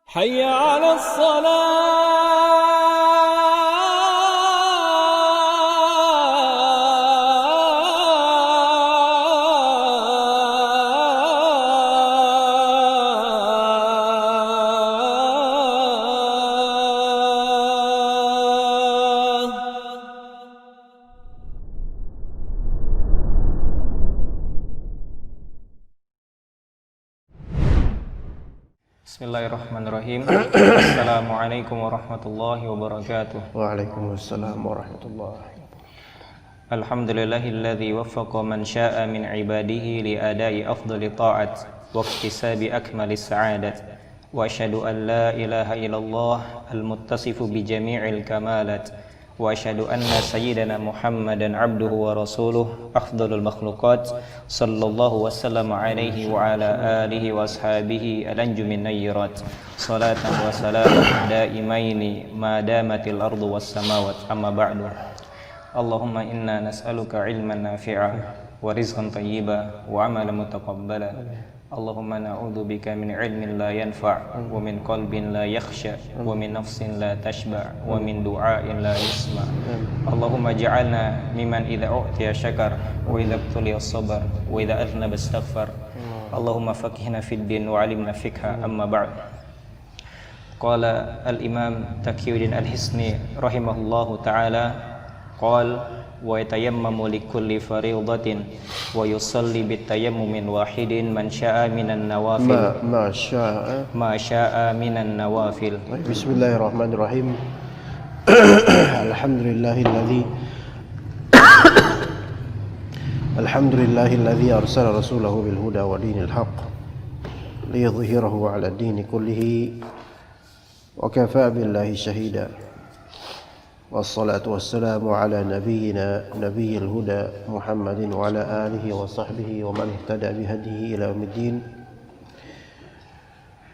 حي على الصلاة. Bismillahirrahmanirrahim. Assalamualaikum warahmatullahi wabarakatuh. Waalaikumsalam warahmatullahi. Alhamdulillahilladzi waffaqa man syaa min ibadihi li adai afdali ta'at wa iktisabi akmalis sa'adat. Wa asyhadu an la ilaha illallah al-muttasifu bi jami'il kamalat. Wa asyhadu anna sayyidana Muhammadan abduhu wa rasuluh afdalul makhluqat sallallahu wasallam alaihi wa ala alihi wa ashabihi alanjumin nayyirat salatan wa salaman daimaini ma damatil ardu was samawat amma ba'du. Allahumma inna nas'aluka ilman nafi'a wa rizqan tayyiba wa amalan mutaqabbala. Allahumma na'udzu bika min ilmin la yanfa' wa min qalbin la yakhsha wa min nafsin la tashba' wa min du'ain la yusma'. Allahumma ij'alna mimman idza u'tiya syakar wa idza ibtuliya sabar wa idza adhnaba istaghfar. Allahumma faqihna fid din wa 'allimna fiqha amma ba'd. Qala al-Imam Taqiyuddin Al-Hisni rahimahullahu ta'ala qala wa yatayammamu likulli fariidatin wa yusalli bitayammumin wahidin man syaa minan nawafil ma syaa minan nawafil. Bismillahirrahmanirrahim. Alhamdulillahilladzi arsala rasulahu bil huda wa dinil haqq liyudhhirahu 'ala ad-dini kullihi wa kafaa billahi shahida. Wassalatu wassalamu ala nabiyyina nabiyil huda Muhammadin wa ala alihi wa sahbihi wa man ihtada bihadihi ila yaumiddin.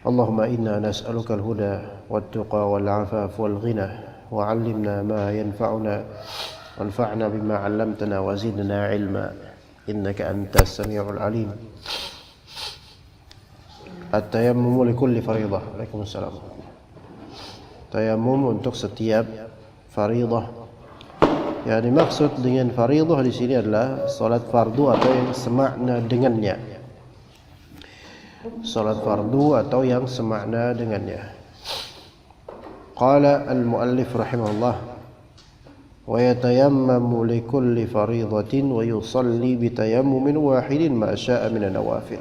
Allahumma inna nas'aluka al-huda wat-tuqa wal-'afaf wal-ghina wa 'allimna ma yanfa'una wanfa'na bima 'allamtana wa zidna 'ilma innaka antas sami'ul 'alim. At-tayammumu likulli fariidah. Waalaikumsalam. Tayammum untuk setiap faridah. Yang dimaksud dengan faridah di sini adalah salat fardu atau yang semakna dengannya. Salat fardu atau yang semakna dengannya. Qala al-muallif rahimahullah wa yatayammamu likulli faridatin wa yusalli bitayammumin wahidin ma syaa min an-nawafil.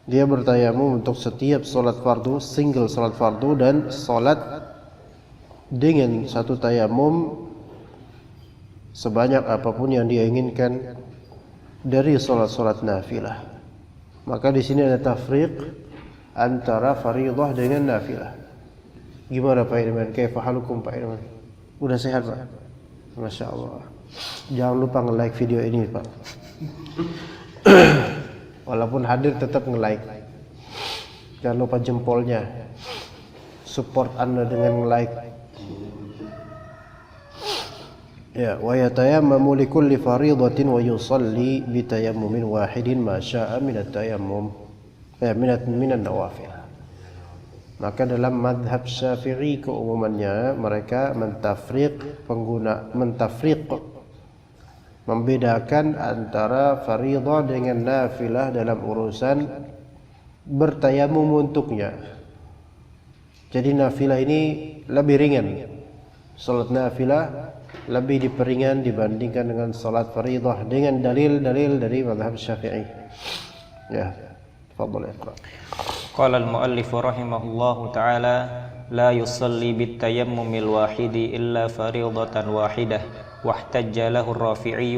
Dia bertayamum untuk setiap salat fardu, single salat fardu, dan salat dengan satu tayamum sebanyak apapun yang dia inginkan dari salat-salat nafilah. Maka di sini ada tafriq antara faridah dengan nafilah. Gimana Pak Irman? Kaifa halukum Pak Irman? Udah sehat Pak? Masya Allah. Jangan lupa nge-like video ini Pak. Walaupun hadir tetap nge-like. Jangan lupa jempolnya. Support Anda dengan nge-like. Ya, wa yatayammamu likulli fariidatin wa yusalli bitayammumin wahidin ma syaa min at-tayammum. Minan nawafil. Maka dalam madhab Syafi'i keumumannya mereka mentafriq membedakan antara faridah dengan nafilah dalam urusan bertayamum untuknya. Jadi nafilah ini lebih ringan. Salat nafilah lebih diperingan dibandingkan dengan salat faridah dengan dalil-dalil dari mazhab Syafi'i. Ya, tafadhal iqra. Qala al-muallif rahimahullahu ta'ala la yusalli bitayammumil wahidi illa faridatan wahidah. واحتج له الرافعي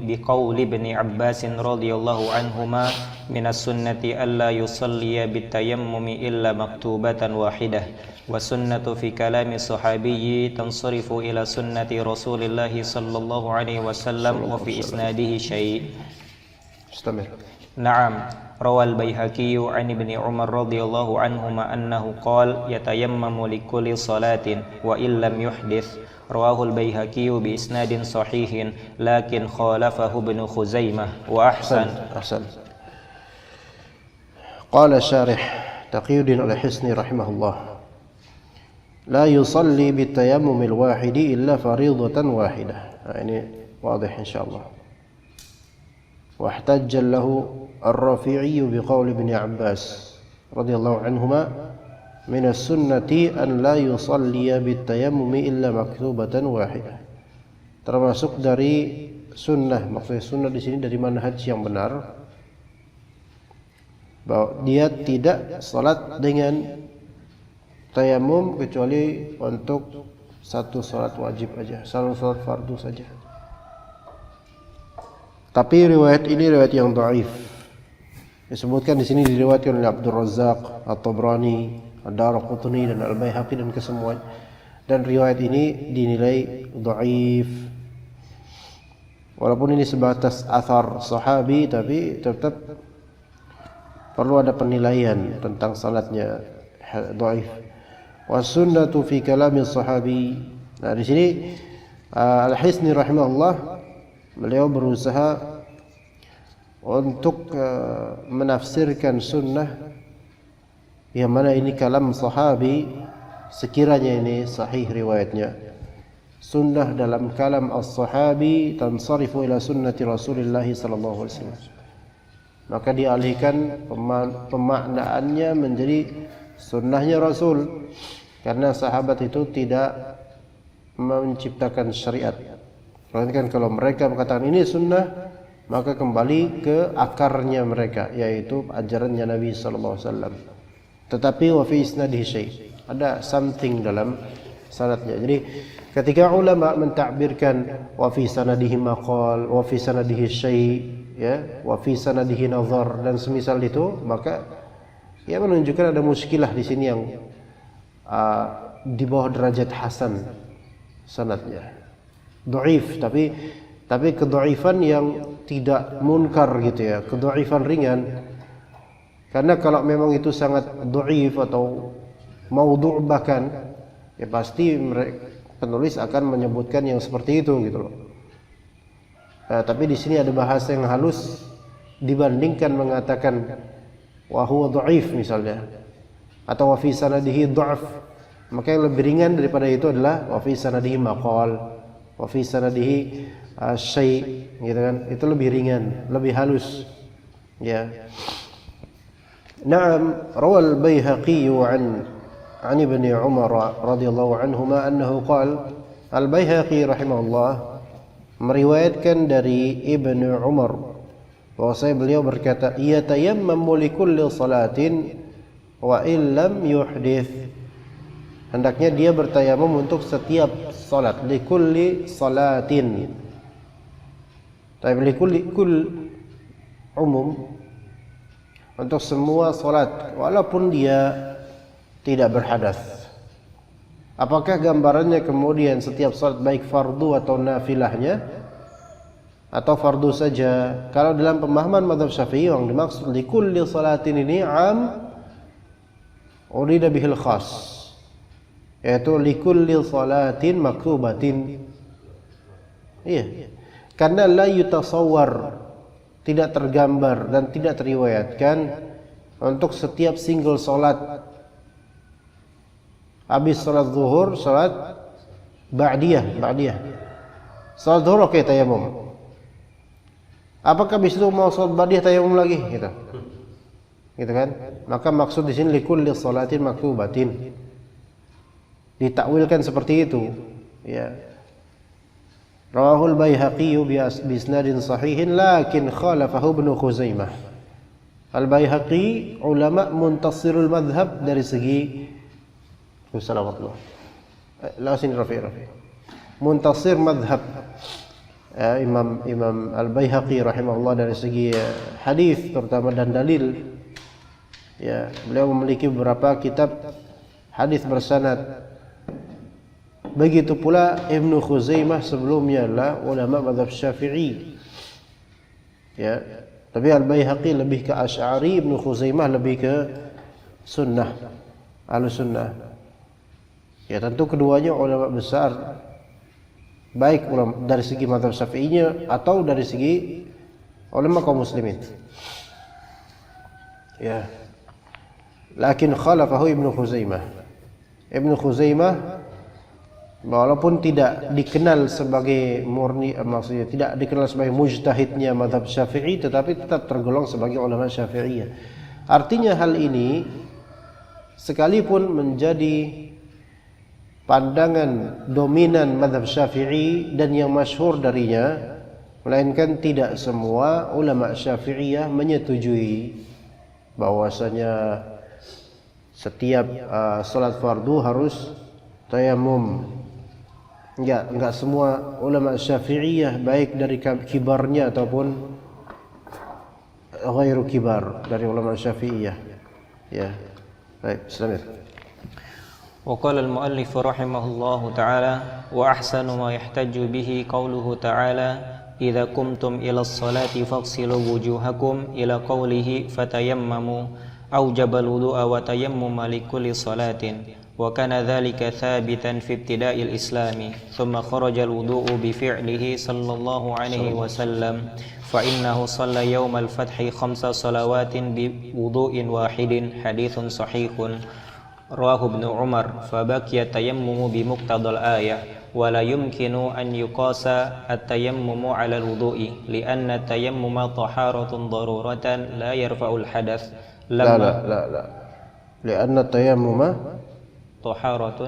بقول ابن عباس رضي الله عنهما من السنة ألا يصلي بالتيمم إلا مكتوبة واحدة والسنة في كلام الصحابي تنصرف إلى سنة رسول الله صلى الله عليه وسلم وفي إسناده شيء. استمر. نعم. روى البيهقي عن ابن عمر رضي الله عنهما أنه قال يتيمم لكل صلاة وإن لم يحدث. رواه البيهقي بإسناد صحيح لكن خالفه ابن خزيمة وأحسن. Qala syarih Taqiyuddin Al-Hisni rahimahullah, la yusalli bitayammumil wahidi illa faridatan wahidah. Nah, ini wadih insyaallah. Wahtajja lahu Ar-Rafi'i biqauli Ibn Abbas radhiyallahu anhuma min as-sunnati an la yusalliya bitayammumi illa maktubatan wahidah. Termasuk dari sunnah, maksudnya sunnah di sini dari manhaj yang benar, bahwa dia tidak salat dengan tayamum kecuali untuk satu salat wajib aja, satu salat fardu saja. Tapi riwayat ini riwayat yang dhaif. Disebutkan di sini diriwayatkan oleh Abdul Razzaq, At-Tabrani, Ad-Daraqutni dan Al-Baihaqi dan kesemuanya. Dan riwayat ini dinilai dhaif. Walaupun ini sebatas athar sahabi, tapi tetap perlu ada penilaian tentang salatnya, dhaif. Wasunnatu fi kalami sahabi. Nah, di sini Al-Hisni rahimahullah, beliau berusaha untuk menafsirkan sunnah yang mana ini kalam sahabi, sekiranya ini sahih riwayatnya. Sunnah dalam kalam as-sahabi tansarifu ila sunnati Rasulillah sallallahu alaihi wasallam. Maka dialihkan pemaknaannya menjadi sunnahnya Rasul, karena sahabat itu tidak menciptakan syariat. Kan kalau mereka mengatakan ini sunnah, maka kembali ke akarnya mereka, yaitu ajarannya Nabi sallallahu alaihi wasallam. Tetapi wa fi isnadihi syai', ada something dalam sanadnya. Jadi ketika ulama mentakbirkan wa fi sanadihi maqal, wa fi sanadihi syai', ya, wa fi sanadihi nazar dan semisal itu, maka ia menunjukkan ada muskilah di sini yang di bawah derajat hasan sanadnya. Dhaif, tapi kedhaifan yang tidak munkar gitu ya, kedhaifan ringan. Karena kalau memang itu sangat dhaif atau maudhu' bahkan, ya pasti penulis akan menyebutkan yang seperti itu gitu loh. Tapi di sini ada bahasa yang halus dibandingkan mengatakan wa huwa dhaif misalnya, atau wa fi sanadihi dha'f, maka yang lebih ringan daripada itu adalah wa fi sanadihi maqal, wa fi sanadihi syai', gitu kan. Itu lebih ringan, lebih halus. Ya. Naam, rawal Baihaqi an Ibn Umar radhiyallahu anhuma annahu qala, Al-Baihaqi rahimahullah meriwayatkan dari Ibnu Umar bahwasanya beliau berkata, yatayammamu likulli salatin wa illam yuhdith. Hendaknya dia bertayamum untuk setiap salat, likulli salatin. Tapi likulli umum, untuk semua salat walaupun dia tidak berhadas. Apakah gambarannya kemudian setiap salat baik fardu atau nafilahnya, atau fardu saja? Kalau dalam pemahaman mazhab Syafi'i yang dimaksud likulli salatin ini am urida bihil khas, yaitu likulli salatin maktubatin. Iya. Karena la yutasawwar, tidak tergambar dan tidak teriwayatkan untuk setiap single salat. Habis salat zuhur, salat ba'diyah. Salat zuhur oke, tayamum. Apakah habis itu mau salat ba'diyah tayamum lagi? Gitu kan? Maka maksud di sini likulli salatin maktubatin. Ditakwilkan seperti itu, ya. Rawahul Baihaqi bi isnadin sahihin lakin khalafahu Ibnu Khuzaimah. Al-Baihaqi ulama muntasirul madhab dari segi muntasir madhab. Imam Al-Baihaqi rahimahullah dari segi hadis terutama dan dalil. Ya, beliau memiliki beberapa kitab hadis bersanad. Begitu pula Ibnu Khuzaimah sebelumnya adalah ulama mazhab Syafi'i. Ya, tapi Al-Baihaqi lebih ke Asy'ari, Ibnu Khuzaimah lebih ke sunnah, Ahlussunnah. Ya, tentu keduanya ulama besar, baik ulama dari segi mazhab Syafi'inya atau dari segi ulama kaum muslimin. Ya. lakin khalafahu Ibnu Khuzaimah. Ibnu Khuzaimah walaupun tidak dikenal sebagai murni, maksudnya tidak dikenal sebagai mujtahidnya mazhab Syafi'i, tetapi tetap tergolong sebagai ulama Syafi'iyah. Artinya hal ini sekalipun menjadi pandangan dominan mazhab Syafi'i dan yang masyhur darinya, melainkan tidak semua ulama Syafi'iyah menyetujui bahwasanya setiap salat fardu harus tayamum. Enggak semua ulama Syafi'iyah, baik dari kibarnya ataupun ghairu kibar dari ulama Syafi'iyah. Ya. Baik, silakan. وقال المؤلف رحمه الله تعالى وأحسن ما يحتج به قوله تعالى إذا قمتم إلى الصلاة فاغسلوا وجوهكم إلى قوله فتيمموا أوجب الوضوء وتيمم لكل صلاة وكان ذلك ثابتا في ابتداء الإسلام ثم خرج الوضوء بفعله صلى الله عليه وسلم فإنه صلى يوم الفتح 5 صلوات بوضوء واحد حديث صحيح رواه ابن عمر فبقي التيمم بمقتضى الآية ولا يمكن أن يقاس التيمم على الوضوء لأن التيمم طهارة ضرورة لا يرفع الحدث لا لأن التيمم طهارة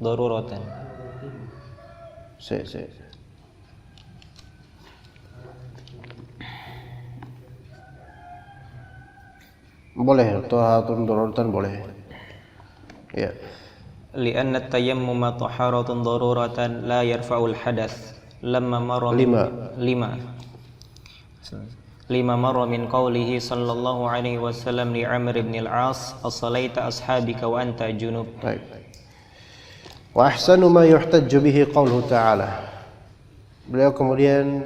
ضرورة boleh, taharatun daruratan boleh. Ya. لأن التيمم طهارة ضرورة لا يرفع الحدث لما مر من قوله صلى الله عليه وسلم لعمرو بن العاص أصليت أصحابك وأنت جنوب. طيب. وأحسن ما يحتج به قوله تعالى. Beliau kemudian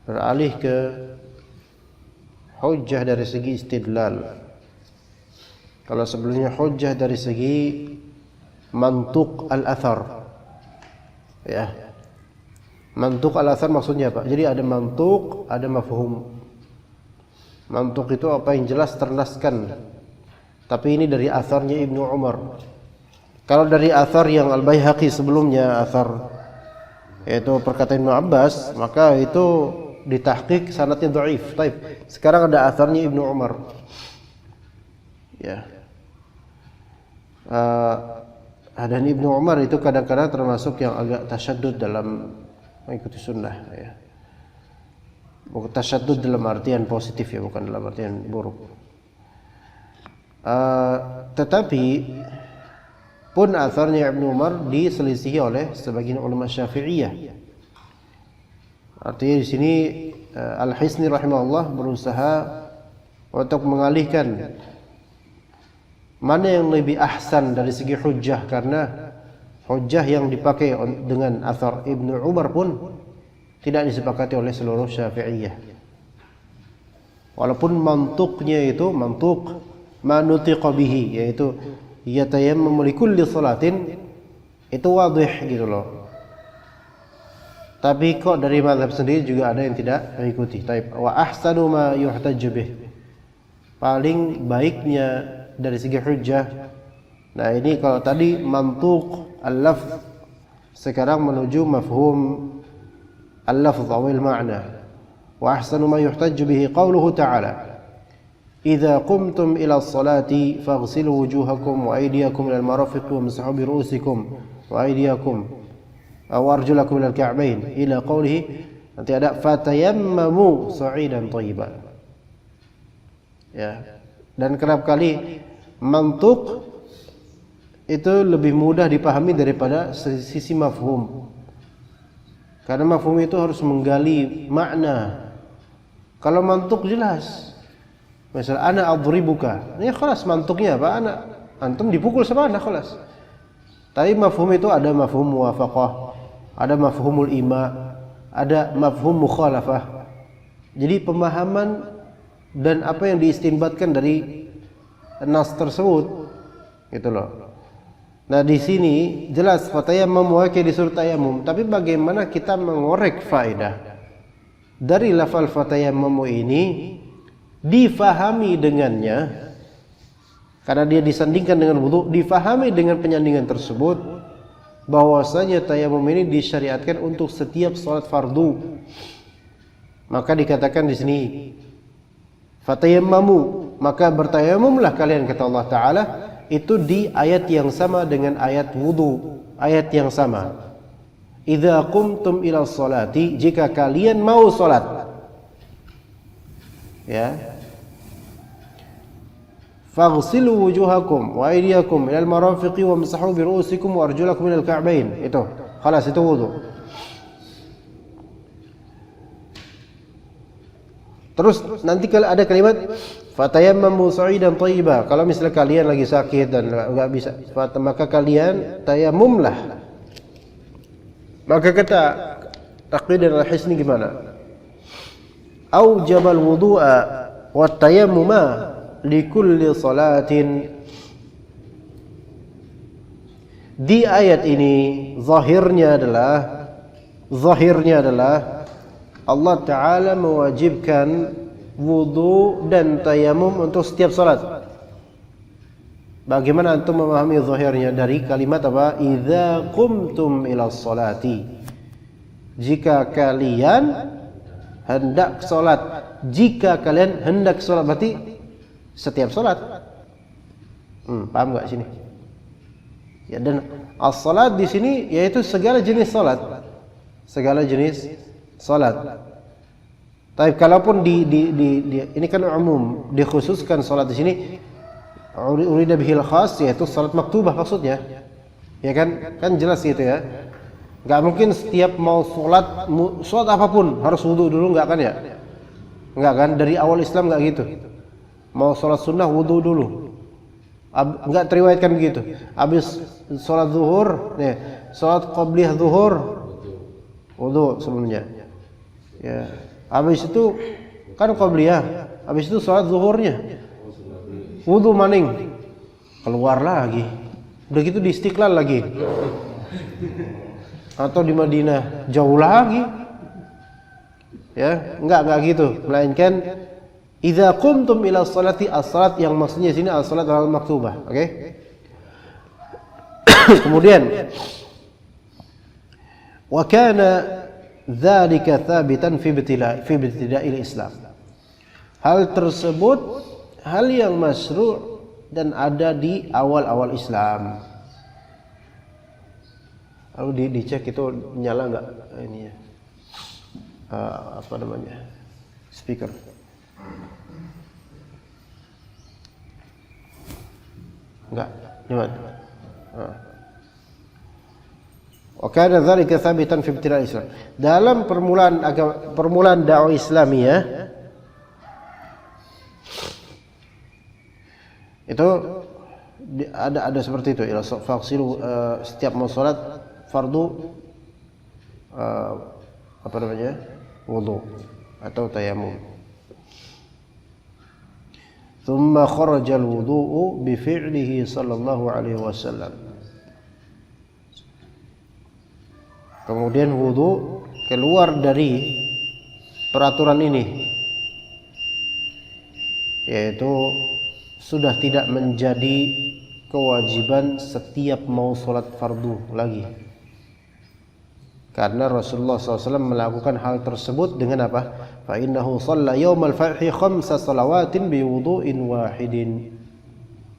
beralih ke hujjah dari segi istidlal. Kalau sebelumnya hujjah dari segi mantuq al-athar. Ya. Mantuq al-athar maksudnya apa? Jadi ada mantuq, ada mafhum. Mantuq itu apa yang jelas ternaskan. Tapi ini dari atharnya Ibnu Umar. Kalau dari athar yang Al-Baihaqi sebelumnya, athar yaitu perkataan Ibnu Abbas, maka itu ditahqiq sanadnya dhaif. Taib. Sekarang ada atharnya Ibnu Umar. Ya. Dan Ibnu Umar itu kadang-kadang termasuk yang agak tasyaddud dalam mengikuti sunnah, ya. Bukan tasyaddud dalam artian positif, ya, bukan dalam artian buruk. Tetapi pun atharnya Ibnu Umar diselisihi oleh sebagian ulama Syafi'iyah. Artinya di sini Al-Hisni rahimahullah berusaha untuk mengalihkan mana yang lebih ahsan dari segi hujjah, karena hujjah yang dipakai dengan athar Ibnu Umar pun tidak disepakati oleh seluruh Syafi'iyah. Walaupun mantuqnya itu mantuq manutiqa bihi, yaitu yatayammamu likulli salatin, itu wadih gitu loh. Tapi kok dari mazhab sendiri juga ada yang tidak mengikuti. Taib. Wa ahsanu ma yuhtaju bih. Paling baiknya dari segi hujjah. Nah, ini kalau tadi mantuq al-lafz, sekarang menuju mafhum al-lafz atau al-ma'na. Wa ahsanu ma yuhtaju bihi qauluhu ta'ala idza qumtum ila as-salati faghsilu wujuhakum wa aydiyakum ila al-marafiq wamsahu bi ru'usikum wa aydiyakum wa arjulakum ila al-ka'bayn ila qawlihi, nanti ada fatayammamu sa'idan thayyiban. Ya. Dan kerap kali mantuq itu lebih mudah dipahami daripada sisi mafhum. Karena mafhum itu harus menggali makna. Kalau mantuq jelas. Misal ana adribuka. Ya khalas, mantuknya apa? Ana antum dipukul sama ana, khalas. Tapi mafhum itu ada mafhum muwafaqah, ada mafhumul ima, ada mafhum mukhalafah. Jadi pemahaman dan apa yang diistinbatkan dari nas tersebut, gitu loh. Nah, di sini jelas fatayamum wakil disuruh tayamum, tapi bagaimana kita mengorek faedah dari lafal fatayamum ini difahami dengannya karena dia disandingkan dengan wudu, difahami dengan penyandingan tersebut bahwasanya tayamum ini disyariatkan untuk setiap salat fardu. Maka dikatakan di sini fatayammamu, maka bertayamumlah kalian, kata Allah Ta'ala. Itu di ayat yang sama dengan ayat wudu, ayat yang sama. Idza qumtum ila sholati, jika kalian mau salat, ya, faghsilu wujuhakum wa aydiyakum ila al-marafiqi wamsahu bi ru'usikum wa arjulakum ila al-ka'bayn. Itu khalas, itu wudu. Terus nanti kalau ada kalimat fatayammamu sa'idan thayyiba, kalau misalnya kalian lagi sakit dan enggak bisa, maka kalian tayamumlah. Maka kata Taqiyuddin Al-Hisni gimana? Aujabal wudu'a wa tayammuma li kulli salatin. Di ayat ini zahirnya adalah Allah Ta'ala mewajibkan wudu dan tayamum untuk setiap salat. Bagaimana antum memahami zahirnya dari kalimat apa? Idza qumtum ila sholati, jika kalian hendak salat. Jika kalian hendak salat berarti setiap salat. Paham enggak sini? Ya, dan as-salat di sini yaitu segala jenis salat. Segala jenis salat. Tapi kalaupun di ini kan umum, dikhususkan salat di sini urida bihil khas, yaitu salat maktubah maksudnya. Ya kan jelas gitu ya. Enggak mungkin setiap mau salat apapun harus wudu dulu, enggak kan ya? Enggak kan, dari awal Islam enggak gitu. Mau salat sunnah wudu dulu. Enggak teriwayatkan begitu. Habis salat zuhur, nih, salat qabliyah zuhur wudu sebelumnya. Ya. Habis itu kan qabliyah, habis itu salat zuhurnya wudu maning, keluar lagi, udah gitu di Istiqlal lagi, atau di Madinah jauh lagi, ya enggak gitu, melainkan idza qumtum ila sholati, as-salat yang maksudnya sini as-salat al-maktubah, oke? Kemudian wa kana dzalika tsabitan fi ibtida'il Islam, hal tersebut hal yang masyru' dan ada di awal-awal Islam. Lalu dicek itu nyala enggak ini ya, apa namanya, speaker. Enggak, gimana? Oke, ada dzalika tsabitan fi ibtida'il Islam. Dalam permulaan dakwah Islamiyah itu ada seperti itu. Ila faghsilu, setiap mau salat fardu apa namanya, wudu atau tayamum. Thumma kharaja al-wudu'u bi fi'lihi sallallahu alaihi wasallam. Kemudian wudu keluar dari peraturan ini, yaitu sudah tidak menjadi kewajiban setiap mau salat fardu lagi, karena Rasulullah SAW melakukan hal tersebut dengan apa? Fa innahu shalla yaumal fathi khamsa salawatin bi wudu'in wahidin.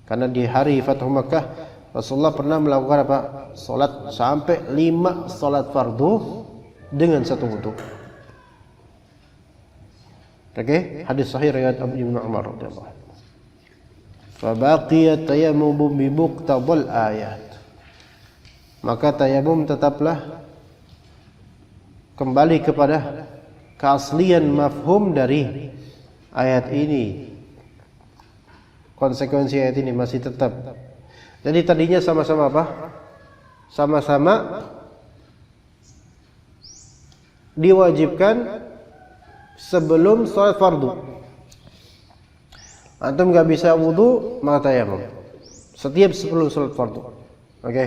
Karena di hari Fathu Makkah Rasulullah pernah melakukan apa? Salat sampai 5 salat fardu dengan satu wudu. Oke, hadis sahih riwayat Ibnu Umar radhiyallahu anhu. Fabaqiyat tayammum bi muqtadal ayat, maka tayamum tetaplah kembali kepada keaslian mafhum dari ayat ini. Konsekuensi ayat ini masih tetap. Jadi tadinya sama-sama apa? Sama-sama diwajibkan sebelum salat fardu. Antum enggak bisa wudu, maka tayamum setiap sebelum salat fardu. Oke.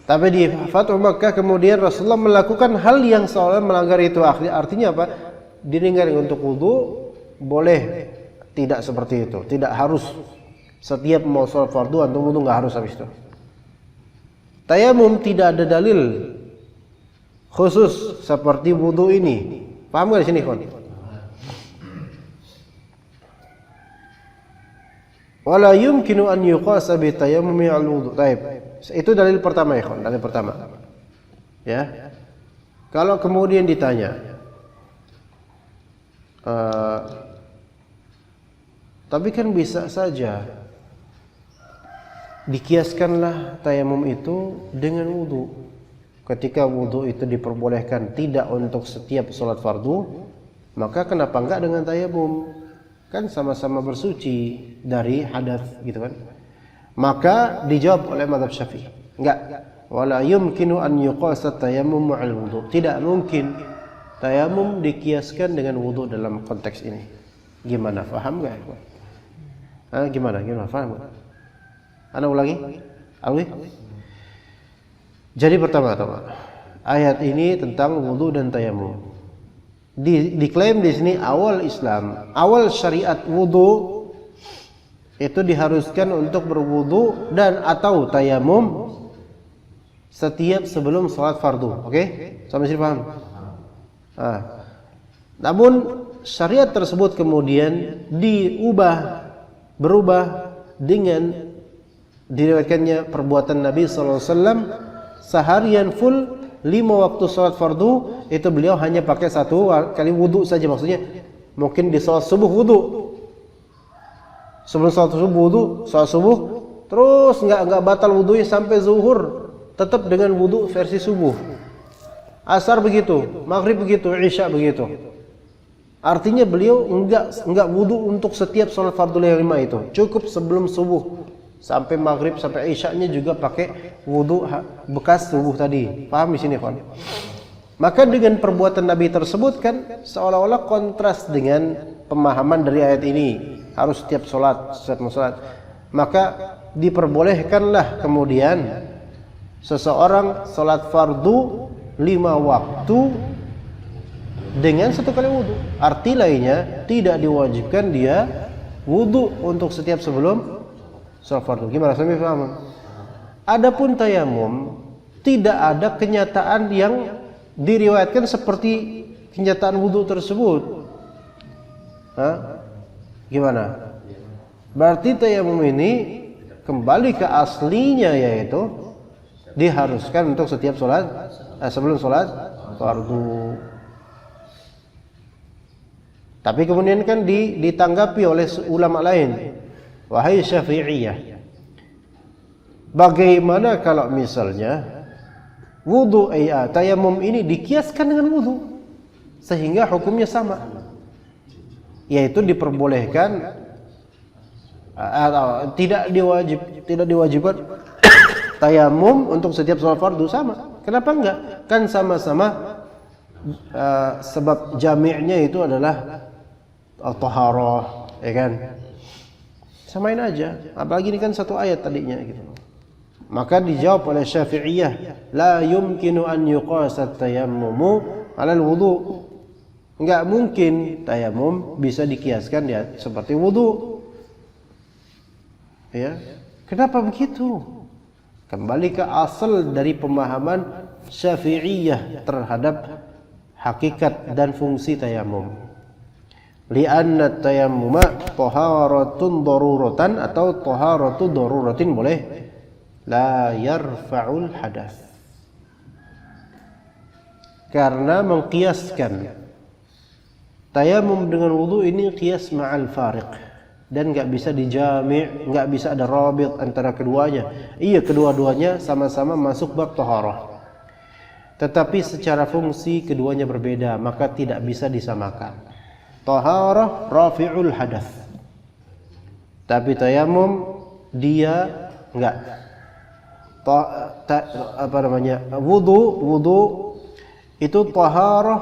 Tapi di Fathu Makkah kemudian Rasulullah melakukan hal yang seolah melanggar itu. Artinya apa? Diringkari untuk wudu boleh, tidak seperti itu, tidak harus Setiap mau sholat fardu antum wudu nggak harus habis itu. Tayamum tidak ada dalil khusus seperti wudu ini. Paham nggak di sini, kawan? Wala yumkinu an yuqasa bi tayammumi al-wudu. Baik. Itu dalil pertama ya, kawan. Dalil pertama. Ya. Kalau kemudian ditanya, tapi kan bisa saja dikiaskanlah tayamum itu dengan wudu. Ketika wudu itu diperbolehkan tidak untuk setiap sholat fardu, maka kenapa enggak dengan tayamum? Kan sama-sama bersuci dari hadas gitu kan. Maka dijawab oleh mazhab Syafi'i, enggak. Wala yumkinu an yuqasa tayammum ma'al wudu. Tidak mungkin tayamum dikiaskan dengan wudu dalam konteks ini. Gimana? Paham enggak? Gimana? Paham enggak? Anda ulangi? Jadi pertama-tama ayat ini tentang wudu dan tayamum. Diklaim di sini awal Islam, awal syariat wudu itu diharuskan untuk berwudu dan atau tayamum setiap sebelum sholat fardu. Oke? Sampai sini paham? Namun syariat tersebut kemudian berubah dengan diriwayatkannya perbuatan Nabi SAW seharian full 5 waktu sholat fardu itu beliau hanya pakai 1 kali wudu saja. Maksudnya mungkin di sholat subuh wudu, sebelum sholat subuh wudu, sholat subuh terus nggak batal wudunya sampai zuhur, tetap dengan wudu versi subuh. Asar begitu, maghrib begitu, isya begitu. Artinya beliau enggak wudu untuk setiap sholat fardu yang 5 itu, cukup sebelum subuh sampai maghrib sampai isya-nya juga pakai wudu bekas subuh tadi. Paham di sini, kawan? Maka dengan perbuatan Nabi tersebut kan seolah-olah kontras dengan pemahaman dari ayat ini, harus setiap sholat. Maka diperbolehkanlah kemudian seseorang sholat fardu 5 waktu dengan 1 kali wudu. Arti lainnya tidak diwajibkan dia wudu untuk setiap sebelum sholat fardu. Gimana, sampai paham? Adapun tayamum tidak ada kenyataan yang diriwayatkan seperti kenyataan wudu tersebut. Gimana? Berarti tayamum ini kembali ke aslinya, yaitu diharuskan untuk setiap sholat sebelum sholat fardu. Tapi kemudian kan ditanggapi oleh ulama lain. Wahai Syafi'iyah, bagaimana kalau misalnya wudu tayamum ini dikiaskan dengan wudu sehingga hukumnya sama, yaitu diperbolehkan atau tidak diwajibkan tayamum untuk setiap sholat fardu sama. Kenapa enggak? Kan sama-sama sebab jami'nya itu adalah taharah, ya kan? Samain aja. Apalagi ini kan 1 ayat tadinya gitu. Maka dijawab oleh Syafi'iyah, la yumkinu an yuqasa tayammumu 'ala al-wudu. Enggak mungkin tayamum bisa dikiaskan seperti wudu. Ya. Kenapa begitu? Kembali ke asal dari pemahaman Syafi'iyah terhadap hakikat dan fungsi tayamum. Li'anna tayammuma taharatun daruratan atau taharatu daruratin boleh, la yarfa'ul hadas. Karena mengkiaskan tayamum dengan wudu ini qiyas ma'al fariq dan enggak bisa dijami', enggak bisa ada rabit antara keduanya. Iya, kedua-duanya sama-sama masuk bab taharah. Tetapi secara fungsi keduanya berbeda, maka tidak bisa disamakan. Taharah rafi'ul hadas, tapi tayamum dia enggak. Wudu itu taharah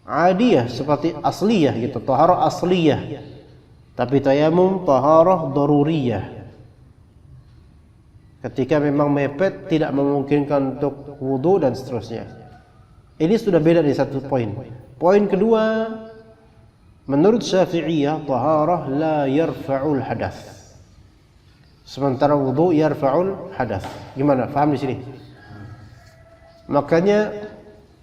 adiyah seperti asliyah gitu, taharah asliyah. Tapi tayamum taharah daruriyah. Ketika memang mepet tidak memungkinkan untuk wudu dan seterusnya. Ini sudah beda di satu poin. Poin kedua, menurut Syafi'iyah taharah la yarfa'ul hadas. sementara wudu yarfa'ul hadath. Gimana? Paham di sini? Makanya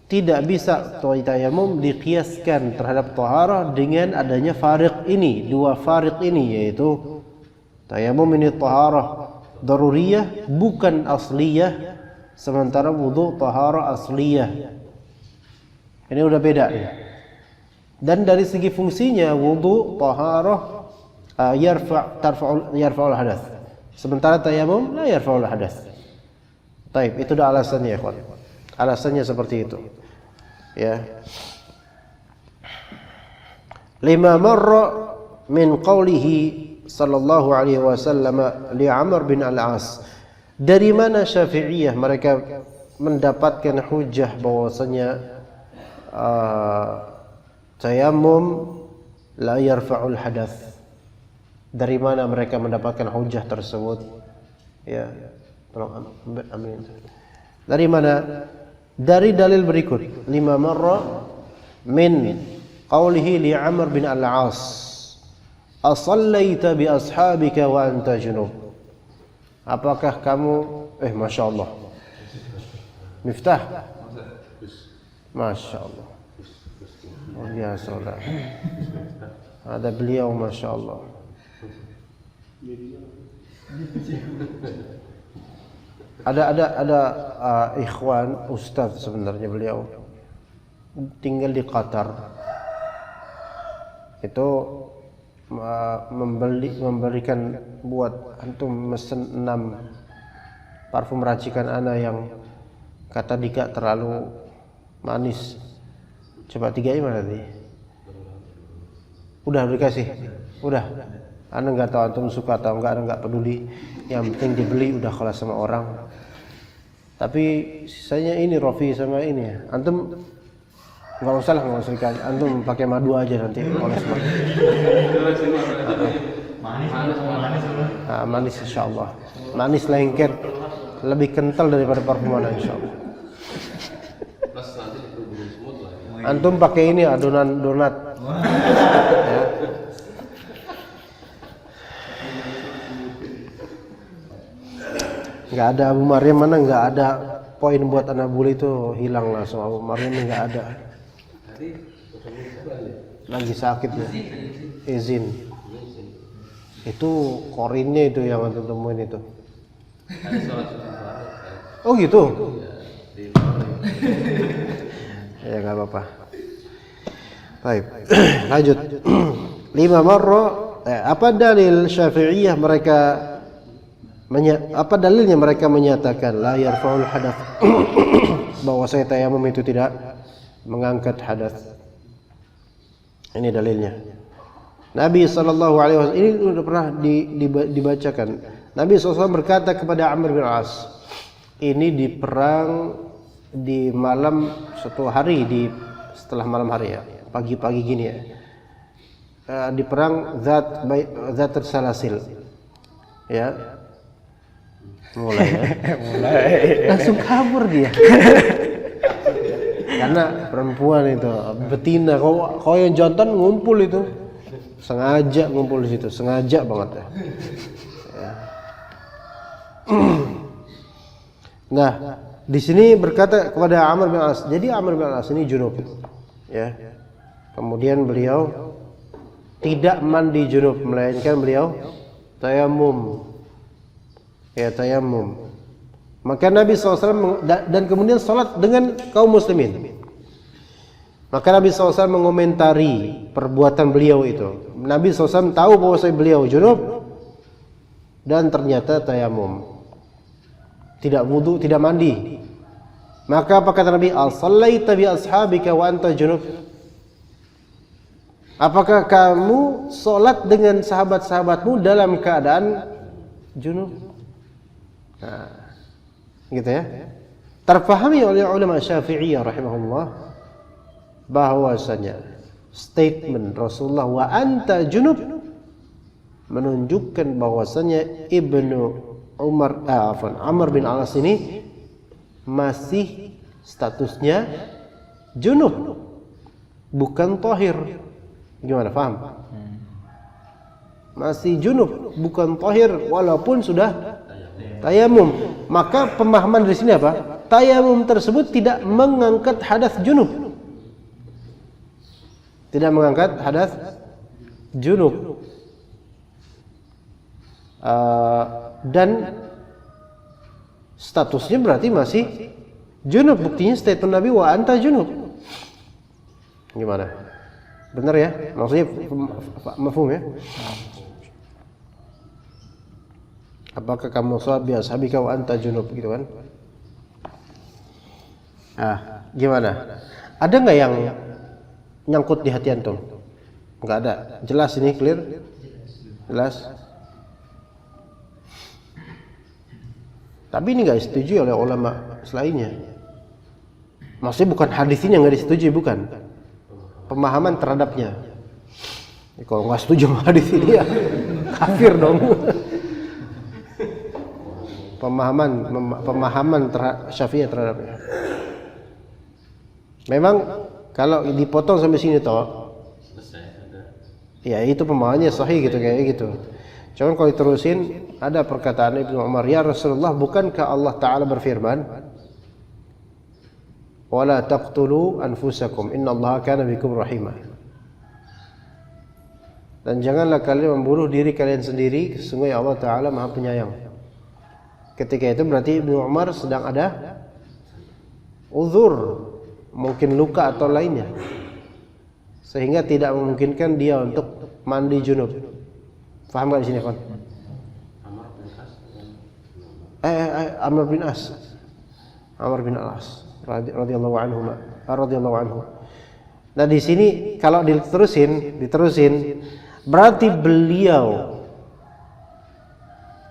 tidak bisa tayamum dikiaskan terhadap taharah dengan adanya fariq ini, dua fariq ini, yaitu tayamum ini taharah daruriyah bukan asliyah, sementara wudu taharah asliyah. Ini udah beda. Dan dari segi fungsinya wudu taharah yarfa'ul hadath, sementara tayamum la yarfa'ul hadath. Baik, itu dah alasannya ya, kawan. Alasannya seperti itu. Ya. Lima marra min qawlihi sallallahu alaihi wasallam li Amr bin Al-As. Dari mana Syafi'iyah mereka mendapatkan hujah bahwasanya tayammum la yarfa'ul hadath? Dari mana mereka mendapatkan hujah tersebut? Ya, tolong ambil. Dari mana? Dari dalil berikut. Lima marra min qawlihi li Amr bin Al-As, asallaita bi ashabika wa anta junub. Apakah kamu Masya Allah Miftah, Masya Allah, oh ya saudara, ada beliau Masya Allah. Ada ikhwan ustaz sebenarnya, beliau tinggal di Qatar. Itu memberikan buat antum mesen 6 parfum racikan ana yang kata Dika terlalu manis. Coba 3 mana tadi? Udah dikasih. Udah. Ana enggak tahu antum suka atau enggak, ana enggak peduli. Yang penting dibeli udah kalau sama orang. Tapi sisanya ini Rofi sama ini ya. Antum enggak usah lah, enggak usah dikasih. Antum pakai madu aja nanti oleh semua. Manis insyaallah. Manis lengket, lebih kental daripada parfum ana insyaallah. Antum pakai ini adonan donat. Ya. Nggak ada Abu Maryam, mana nggak ada poin buat anak bule itu, hilang langsung. Abu Maryam nggak ada, lagi sakit ya, izin. Itu korinnya itu yang antum temuin itu. Oh gitu. Ya nggak apa-apa. Baik, lanjut. 5 marra. Apa dalil Syafi'iyah mereka apa dalilnya mereka menyatakan la yarfa'ul hadath, bahwa saya tayamum itu tidak mengangkat hadas? Ini dalilnya. Nabi SAW ini sudah pernah dibacakan. Nabi SAW berkata kepada Amr bin As, ini di perang di malam suatu hari, setelah malam hari ya, pagi-pagi gini ya, di perang Zat Salasil ya. Mulai langsung kabur dia. Karena perempuan itu betina, kau yang jantan ngumpul itu, sengaja ngumpul di situ, sengaja banget ya. Nah, di sini berkata kepada Amr bin As. Jadi Amr bin As ini junub, ya. Kemudian beliau tidak mandi junub, melainkan beliau tayamum. Ya, tayamum. Maka Nabi SAW dan kemudian salat dengan kaum muslimin. Maka Nabi SAW mengomentari perbuatan beliau itu. Nabi SAW tahu bahwa beliau junub dan ternyata tayamum, tidak wudu, tidak mandi. Maka apa kata Nabi? Al-sallaita bi ashabika wa anta junub. Apakah kamu salat dengan sahabat-sahabatmu dalam keadaan junub? Nah, gitu ya. Terpahami oleh ulama Syafi'iyah rahimahullah bahwasanya statement Rasulullah wa anta junub menunjukkan bahwasanya Amr bin Al-As ini masih statusnya junub, bukan tahir. Gimana, paham? masih junub, bukan tahir walaupun sudah tayamum. Maka pemahaman di sini apa? Tayamum tersebut tidak mengangkat hadas junub. Tidak mengangkat hadas junub. Dan statusnya berarti masih junub. Buktinya statement Nabi wa anta junub. Gimana? Benar ya? Maksudnya mafhum ya? Apakah kamu sholat biasa habika wa anta junub gitu kan? Gimana? Ada nggak yang nyangkut di hati antum? Nggak ada. Jelas ini, clear? Jelas. Tapi ini nggak disetujui oleh ulama selainnya. Maksudnya bukan hadis ini yang nggak disetujui, bukan. Pemahaman terhadapnya. Kalau nggak setuju sama hadis ini ya kafir dong. Pemahaman Syafi'i terhadapnya. Memang kalau dipotong sampai sini toh, ya itu pemahamannya sahih gitu kayak gitu. Cuman kalau diterusin ada perkataan Ibnu Umar, ya Rasulullah, bukankah Allah Ta'ala berfirman, wala taqtulu anfusakum innallaha kana bikum rahimah. Dan janganlah kalian membunuh diri kalian sendiri, sesungguhnya Allah Ta'ala Maha Penyayang. Ketika itu berarti Ibnu Umar sedang ada uzur, mungkin luka atau lainnya, sehingga tidak memungkinkan dia untuk mandi junub. Faham gak di sini, kawan? Amr bin As. Amr bin Al-As radhiyallahu anhu. Nah, di sini kalau diterusin berarti beliau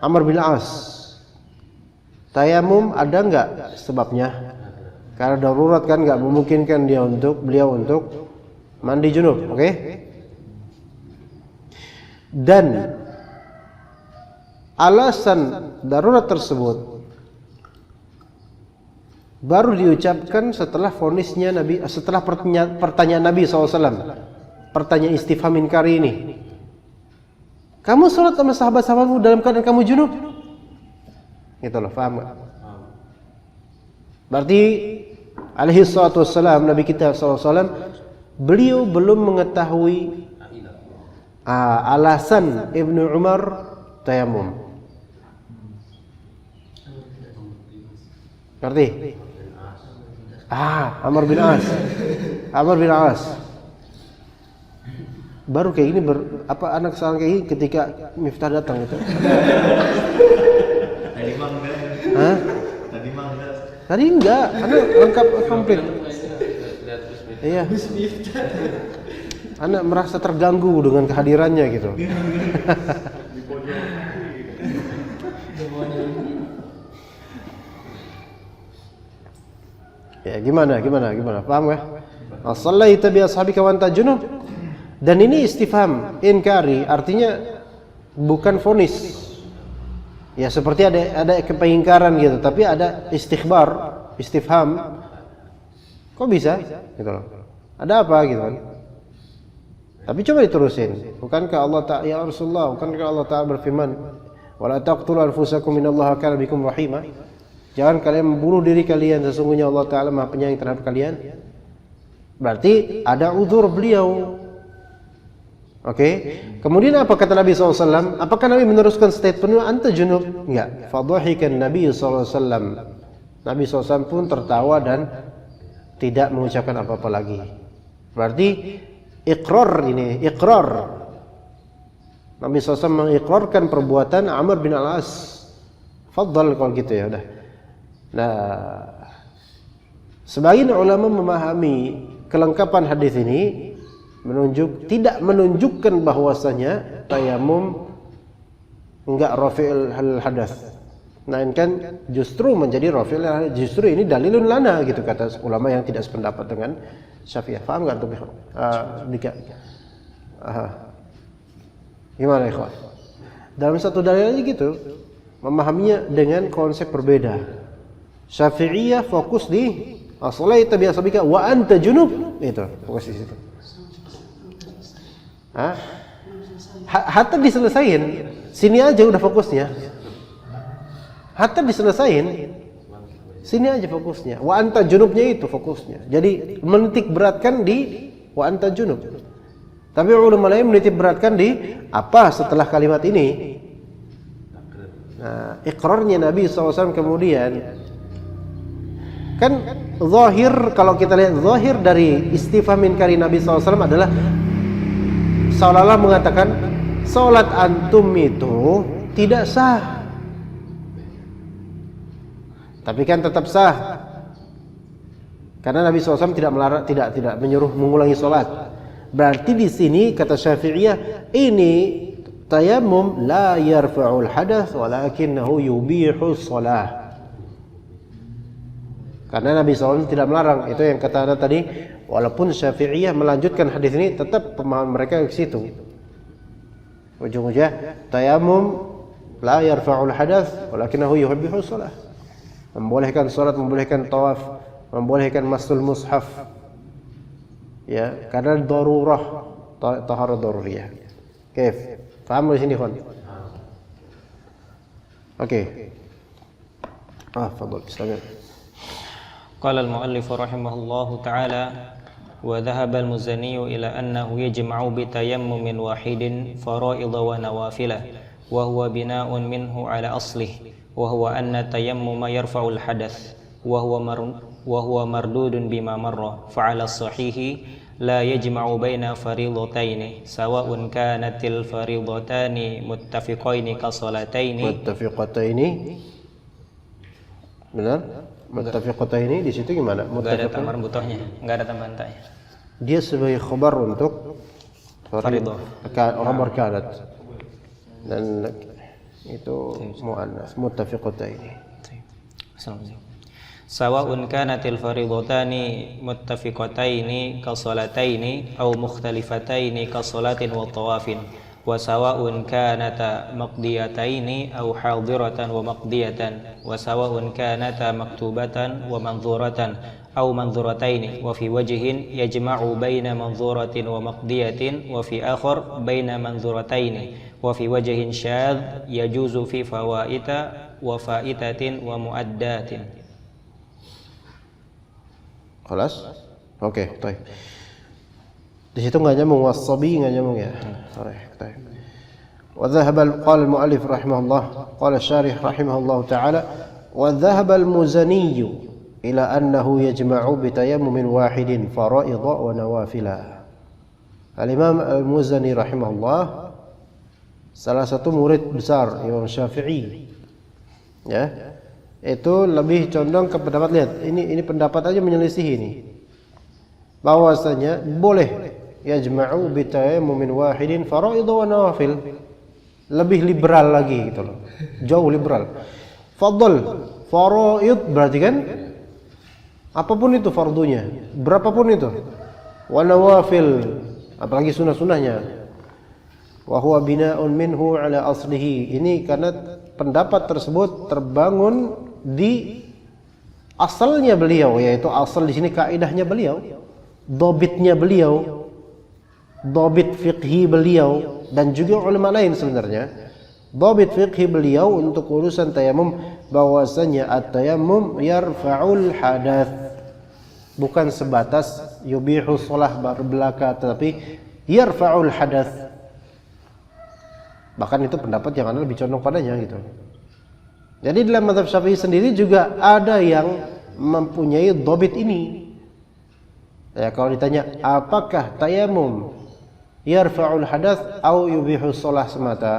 Amr bin As tayamum ada enggak sebabnya? Karena darurat kan enggak memungkinkan beliau untuk mandi junub, oke? Dan alasan darurat tersebut baru diucapkan setelah vonisnya Nabi, setelah pertanyaan Nabi SAW, pertanyaan istifham inkari ini. Kamu sholat sama sahabat-sahabatmu dalam keadaan kamu junub? Gitu loh, paham gak? Berarti alaihi salatu wassalam, Nabi kita SAW, beliau belum mengetahui alasan Ibnu Umar tayamum. Ngerti? Amr bin As. Baru kayak gini anak sekarang kayak gini ketika Miftah datang gitu. Tadi enggak, anak lengkap komplit. Iya. Anak merasa terganggu dengan kehadirannya gitu. Ya gimana? Paham ya? As-sallaita bi ashabika wa anta junub. Dan ini istifham inkari, artinya bukan vonis. Ya seperti ada keingkaran gitu, tapi ada istifham. Kok bisa? Gitu loh. Ada apa gitu kan? Tapi coba diterusin. Bukankah Allah Ta'ala, ya Rasulullah, bukankah Allah Ta'ala berfirman, wala taqtulu anfusakum innallaha kana bikum rahimah. Jangan kalian membunuh diri kalian, sesungguhnya Allah Ta'ala Maha Penyayang terhadap kalian. Berarti ada uzur beliau. Oke. Kemudian apa kata Nabi SAW? Apakah Nabi meneruskan statement anta junub? Enggak. Fadhahikan Nabi SAW. Nabi SAW pun tertawa dan tidak mengucapkan apa-apa lagi. Berarti iqrar. Nabi SAW mengikrarkan perbuatan Amr bin Al-As. Fadhal kalau gitu ya udah. Nah, sebagian ulama memahami kelengkapan hadis ini tidak menunjukkan bahwasanya tayamum enggak rafi'ul hadas. Melainkan justru menjadi rafi'ul hadas. Justru ini dalilun lana gitu kata ulama yang tidak sependapat dengan Syafi'iyah. Paham enggak tuh? Dika. Gimana ikhwan? Dalam satu dalil aja gitu, memahaminya dengan konsep berbeda. Syafi'iyah fokus di as-salaita bi ashabika wa anta junub. Itu fokus di situ. hatta diselesain, sini aja udah fokusnya. Hatta diselesain, sini aja fokusnya. Wa anta junubnya itu fokusnya. Jadi menitik beratkan di wa anta junub. Tapi ulama lain menitik beratkan di apa setelah kalimat ini. Nah, iqrarnya Nabi SAW kemudian kan zahir, kalau kita lihat zahir dari istifham inkari Nabi SAW adalah seolah-olah mengatakan salat antum itu tidak sah. Tapi kan tetap sah. Karena Nabi SAW tidak melarang, tidak menyuruh mengulangi salat. Berarti di sini kata Syafi'iyah ini tayammum la yarfa'ul hadath walakinahu yubihu shalah. Karena Nabi SAW tidak melarang. Itu yang kata Anda tadi. Walaupun Syafi'iyah melanjutkan hadis ini, tetap pemahaman mereka ke situ. Ujung-ujungnya tayammum la yarfa'ul hadath walakinahu yubihu shalah. Membolehkan salat, membolehkan tawaf, membolehkan masul mushaf. Ya, karena darurah, taharah daruriyah. Kaif? Paham di sini, Khon? Oke. Fadhal, silakan. Qala al-muallif rahimahullahu ta'ala wa dhahaba al-Muzani ila annahu yajma'u bi tayammumin wahidin fara'id wa nawafilah wa huwa bina'un minhu ala aslih wa huwa anna tayammuma yarfa'ul hadath wa huwa mardudun bima marra fa 'ala as-sahihi la yajma'u baina faridataini sawa'un kanatil faridatani muttafiqaini ka salataini. Benar? Muttafiqataini di situ gimana? Enggak ada tambahan butohnya, enggak ada tambahan ta'nya. Dia sebagai khabar untuk faridah. Khabar kanat. Dan itu muannas, muttafiqataini. Assalamualaikum. Sawa'un kanatil faridatani muttafiqataini ka salataini aw mukhtalifataini ka salatin wa tawafin wa sawa'un kanata maqdiyataini aw hadiratan wa maqdiyatan wa sawa'un kanata maktubatan wa manzuratan aw manzurataini wa fi wajhin yajma'u baina manzuratin wa maqdiyatin wa fi akhar baina manzurataini wa fi wajhin syadz yajuzu fi fawaita wa faitatin wa muaddatin. Kelas? Oke, baik. Di situ enggak nyambung, wasabi enggak nyambung ya. Baik. Wa dhahaba qala al-muallif rahimahullah, qala syarih rahimahullah taala, wa dhahaba al-Muzani ila annahu yajma'u bi tayammumin wahidin fara'id wa nawafila. Al-Imam al-Muzani rahimahullah salah satu murid besar Imam Syafi'i. Ya. Itu lebih condong ke pendapat, lihat ini pendapat aja menyelisih ini, bahwasanya boleh yajma'u bi tayammumin wahidin fara'id wa nawafil. Lebih liberal lagi gitu loh, jauh liberal. Fadl fara'id berarti kan apapun itu fardunya, berapapun itu. Wa nawafil, apalagi sunah-sunahnya. Wa huwa bina'un minhu ala aslihi. Ini karena pendapat tersebut terbangun di asalnya beliau, yaitu asal di sini kaidahnya beliau, dhabitnya beliau, dhabit fiqhi beliau, dan juga ulama lain sebenarnya. Dhabit fiqhi beliau untuk urusan tayamum bahwasanya at-tayammum yarfa'ul hadath, bukan sebatas yubihu shalah belaka, tetapi yarfa'ul hadath. Bahkan itu pendapat yang lebih condong padanya gitu. Jadi dalam mazhab Syafi'i sendiri juga ada yang mempunyai dhabit ini. Ya, kalau ditanya apakah tayamum yarfa'ul hadath atau yubihu shalah semata,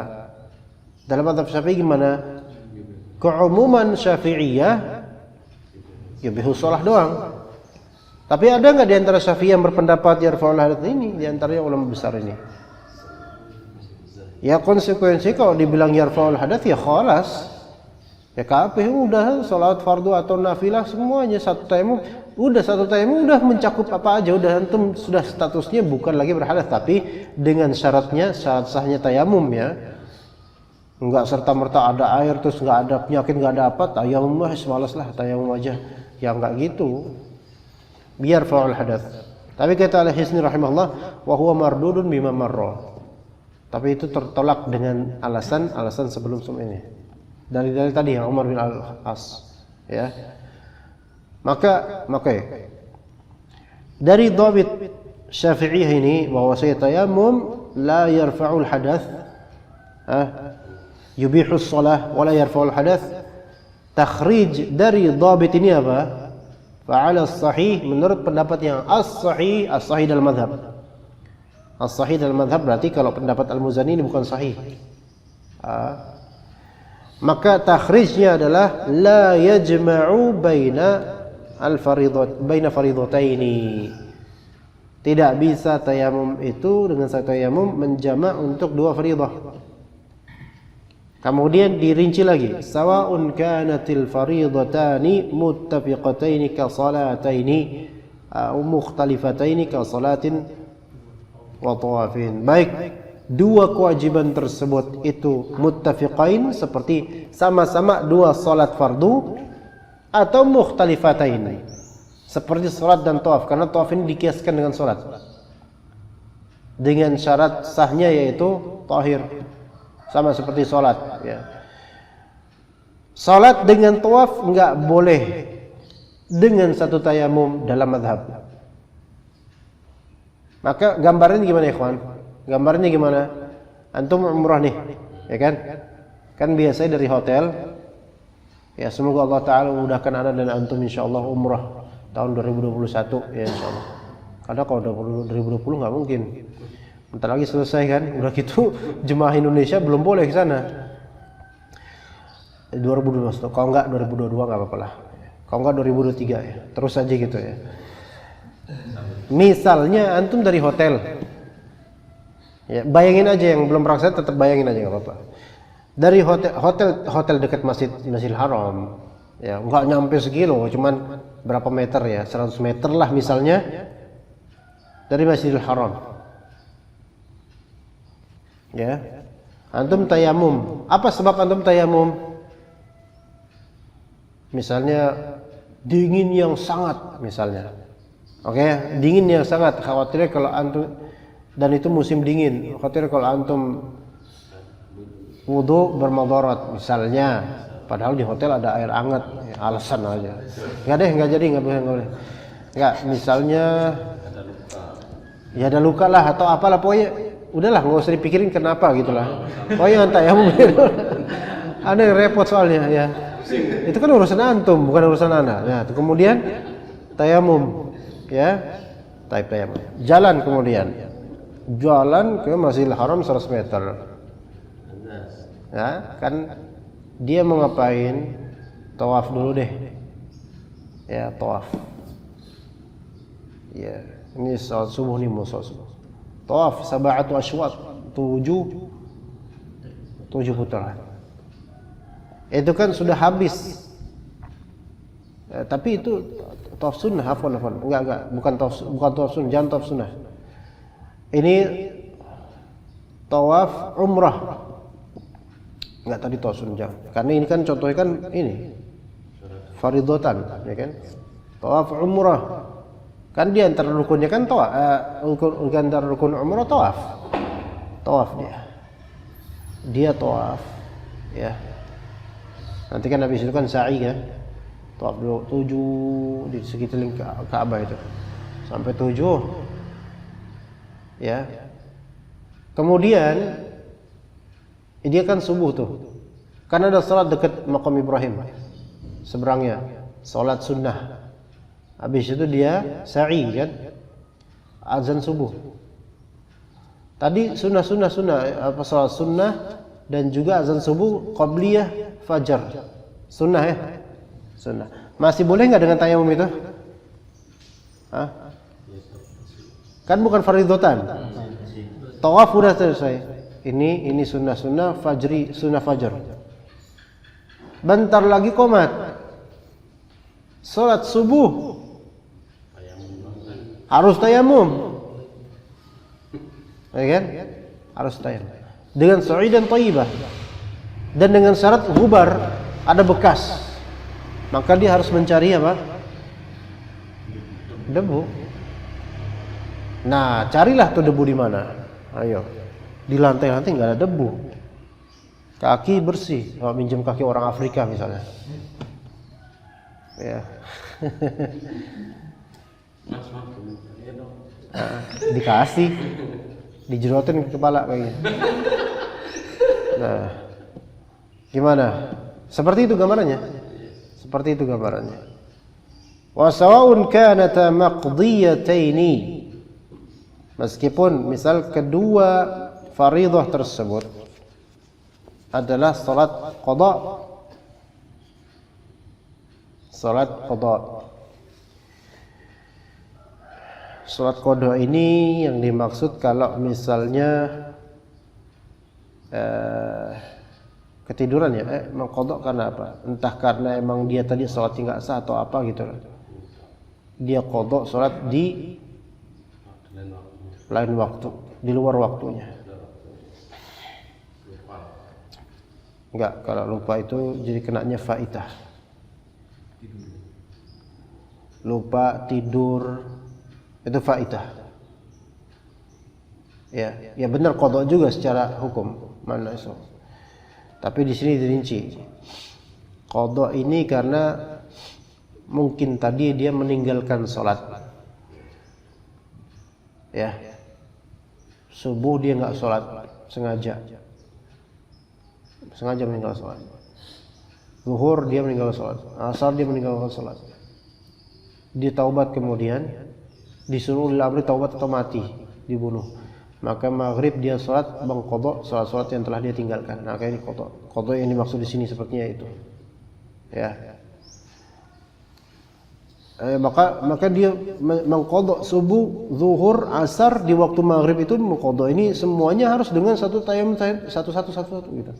dalam mazhab Syafi'i gimana? Keumuman Syafi'iyah yubihu shalah doang. Tapi ada enggak di antara Syafi'i yang berpendapat yarfa'ul hadath ini, di antaranya ulama besar ini? Ya konsekuensi kalau dibilang yarfa'ul hadath ya khalas. Ya kabeh udah salat fardu atau nafilah semuanya satu tayamum udah mencakup apa aja, udah antum sudah statusnya bukan lagi berhadas, tapi dengan syaratnya, syarat sahnya tayamum ya. Enggak serta-merta ada air terus enggak ada penyakit, enggak ada apa, tayamum malas lah, tayamum aja. Ya enggak gitu. Biar fa'ul hadath. Tapi kata Al-Hisni rahimahullah, wa huwa mardudun bima marra. Tapi itu tertolak dengan alasan sebelum ini. Dari tadi yang Umar bin Al-As, ya. Maka dari dhabit Syafi'iyah ini bahwa tayammum la yarfa'ul hadath, yubihu shalah wa la yarfa'ul hadath. Takhrij dari dhabit ini apa? Fa'ala as-sahih, menurut pendapat yang as-sahih dalam mazhab. As-sahih dalam mazhab berarti kalau pendapat Al-Muzani ini bukan sahih. Maka takhrijnya adalah la yajma'u baina faridataini. Tidak bisa tayamum itu dengan satu tayamum menjama' untuk dua faridah. Kemudian dirinci lagi, sawa'un kanatil faridatani muttafiqataini ka salataini au mukhtalifataini ka salatin wa tawafin. Baik dua kewajiban tersebut itu muttafiqain, seperti sama-sama dua salat fardu, atau mukhtalifatain seperti salat dan tawaf, karena tawaf ini dikiaskan dengan salat dengan syarat sahnya yaitu tahir, sama seperti salat, ya. Salat dengan tawaf enggak boleh dengan satu tayamum dalam mazhab. Maka gambarnya gimana, ikhwan? Gambarnya gimana? Antum umrah nih, ya kan? Kan biasanya dari hotel. Ya, semoga Allah Ta'ala memudahkan Anda dan antum insyaallah umrah tahun 2021, ya insyaallah. Karena kalau 2020 nggak mungkin. Bentar lagi selesai kan? Udah gitu jemaah Indonesia belum boleh ke sana. 2022, kalau nggak 2022 nggak apa-apa lah. Kalau nggak 2023 ya. Terus aja gitu ya. Misalnya antum dari hotel, ya, bayangin aja, yang belum pernah tetap bayangin aja nggak apa-apa. Dari hotel dekat Masjidil Haram, ya nggak nyampe sekilo, cuman berapa meter ya, 100 meter lah misalnya dari Masjidil Haram. Ya, antum tayamum. Apa sebab antum tayamum? Misalnya dingin yang sangat, misalnya. Oke, dingin yang sangat, khawatirnya kalau antum, dan itu musim dingin, khawatir kalau antum wudu bermadarat misalnya, padahal di hotel ada air hangat, ya, alasan aja. Nggak jadi, nggak boleh. Nggak, misalnya ya ada luka lah atau apalah, pokoknya udahlah nggak usah dipikirin kenapa gitulah. Pokoknya tayamum gitu. Ada yang repot soalnya, ya. Itu kan urusan antum, bukan urusan ana. Nah, kemudian tayamum. Ya, tayamum. Jalan kemudian. Jalan ke Masjidil Haram 100 meter. Ya, kan dia mau ngapain? Tawaf dulu deh. Ya, tawaf. Ya, ini salat subuh nih, mau salat subuh. Tawaf sab'atu asywat, 7 putaran. Itu kan sudah habis. Ya, tapi itu tawaf sunnah, afwan. Enggak, bukan tawaf sunnah, jangan tawaf sunnah. Ini tawaf umrah. Enggak, tadi tawaf sunnah, jangan. Karena ini kan contohnya kan ini faridatan, ya kan? Tawaf umrah. Kan dia antara rukunnya kan tawaf, antara rukun umrah tawaf. Tawaf dia tawaf, ya. Nanti kan habis itu kan sa'i kan. Tawaf dulu 7 di sekeliling Ka'bah itu. Sampai 7. Ya. Kemudian dia kan subuh tuh. Kan ada salat dekat makam Ibrahim. Seberangnya salat sunnah. Habis itu dia sa'i kan. Azan subuh. Tadi sunnah apa salat sunnah dan juga azan subuh qabliyah fajar. Sunnah ya. Sunnah. Masih boleh nggak dengan tayamum itu? Hah? Kan bukan faridatan. Tawaf udah selesai. Ini sunnah fajri, sunnah fajar. Bentar lagi qomat. Salat subuh. Harus tayamum. Ya kan? Harus tayamum. Dengan sa'idan thayyibah. Dan dengan syarat ghubar, ada bekas. Maka dia harus mencari apa? Debu. Nah, carilah tuh debu di mana. Ayo. Di lantai-lantai nggak ada debu. Kaki bersih. Kalau minjem kaki orang Afrika misalnya. Ya. Dikasih, dijerotin ke kepala kayaknya. Nah, gimana? Seperti itu gambarannya. Seperti itu gambarannya. Wa sawa'un kanata maqdiyataini. Meskipun misal kedua fardhah tersebut adalah salat qada. Salat qada. Salat qada ini yang dimaksud kalau misalnya ketiduran ya, mengqada karena apa? Entah karena emang dia tadi salatnya enggak sah atau apa gitu loh. Dia qada salat di lain waktu, di luar waktunya. Enggak, kalau lupa itu jadi kenanya faitah. Lupa tidur itu faitah. Ya benar qada juga secara hukum mana itu. Tapi di sini dirinci. Qada ini karena mungkin tadi dia meninggalkan salat. Ya. Subuh dia enggak salat sengaja. Sengaja meninggal salat. Zuhur dia meninggal salat. Asar dia meninggalkan salat. Dia taubat kemudian disuruh amri taubat atau mati, dibunuh. Maka maghrib dia salat mengqada salat-salat yang telah dia tinggalkan. Nah, kayak ini qada. Qada yang dimaksud di sini sepertinya itu. Ya. Maka dia mengqada subuh, zuhur, asar di waktu maghrib itu mengqada. Ini semuanya harus dengan satu tayamum satu gitu.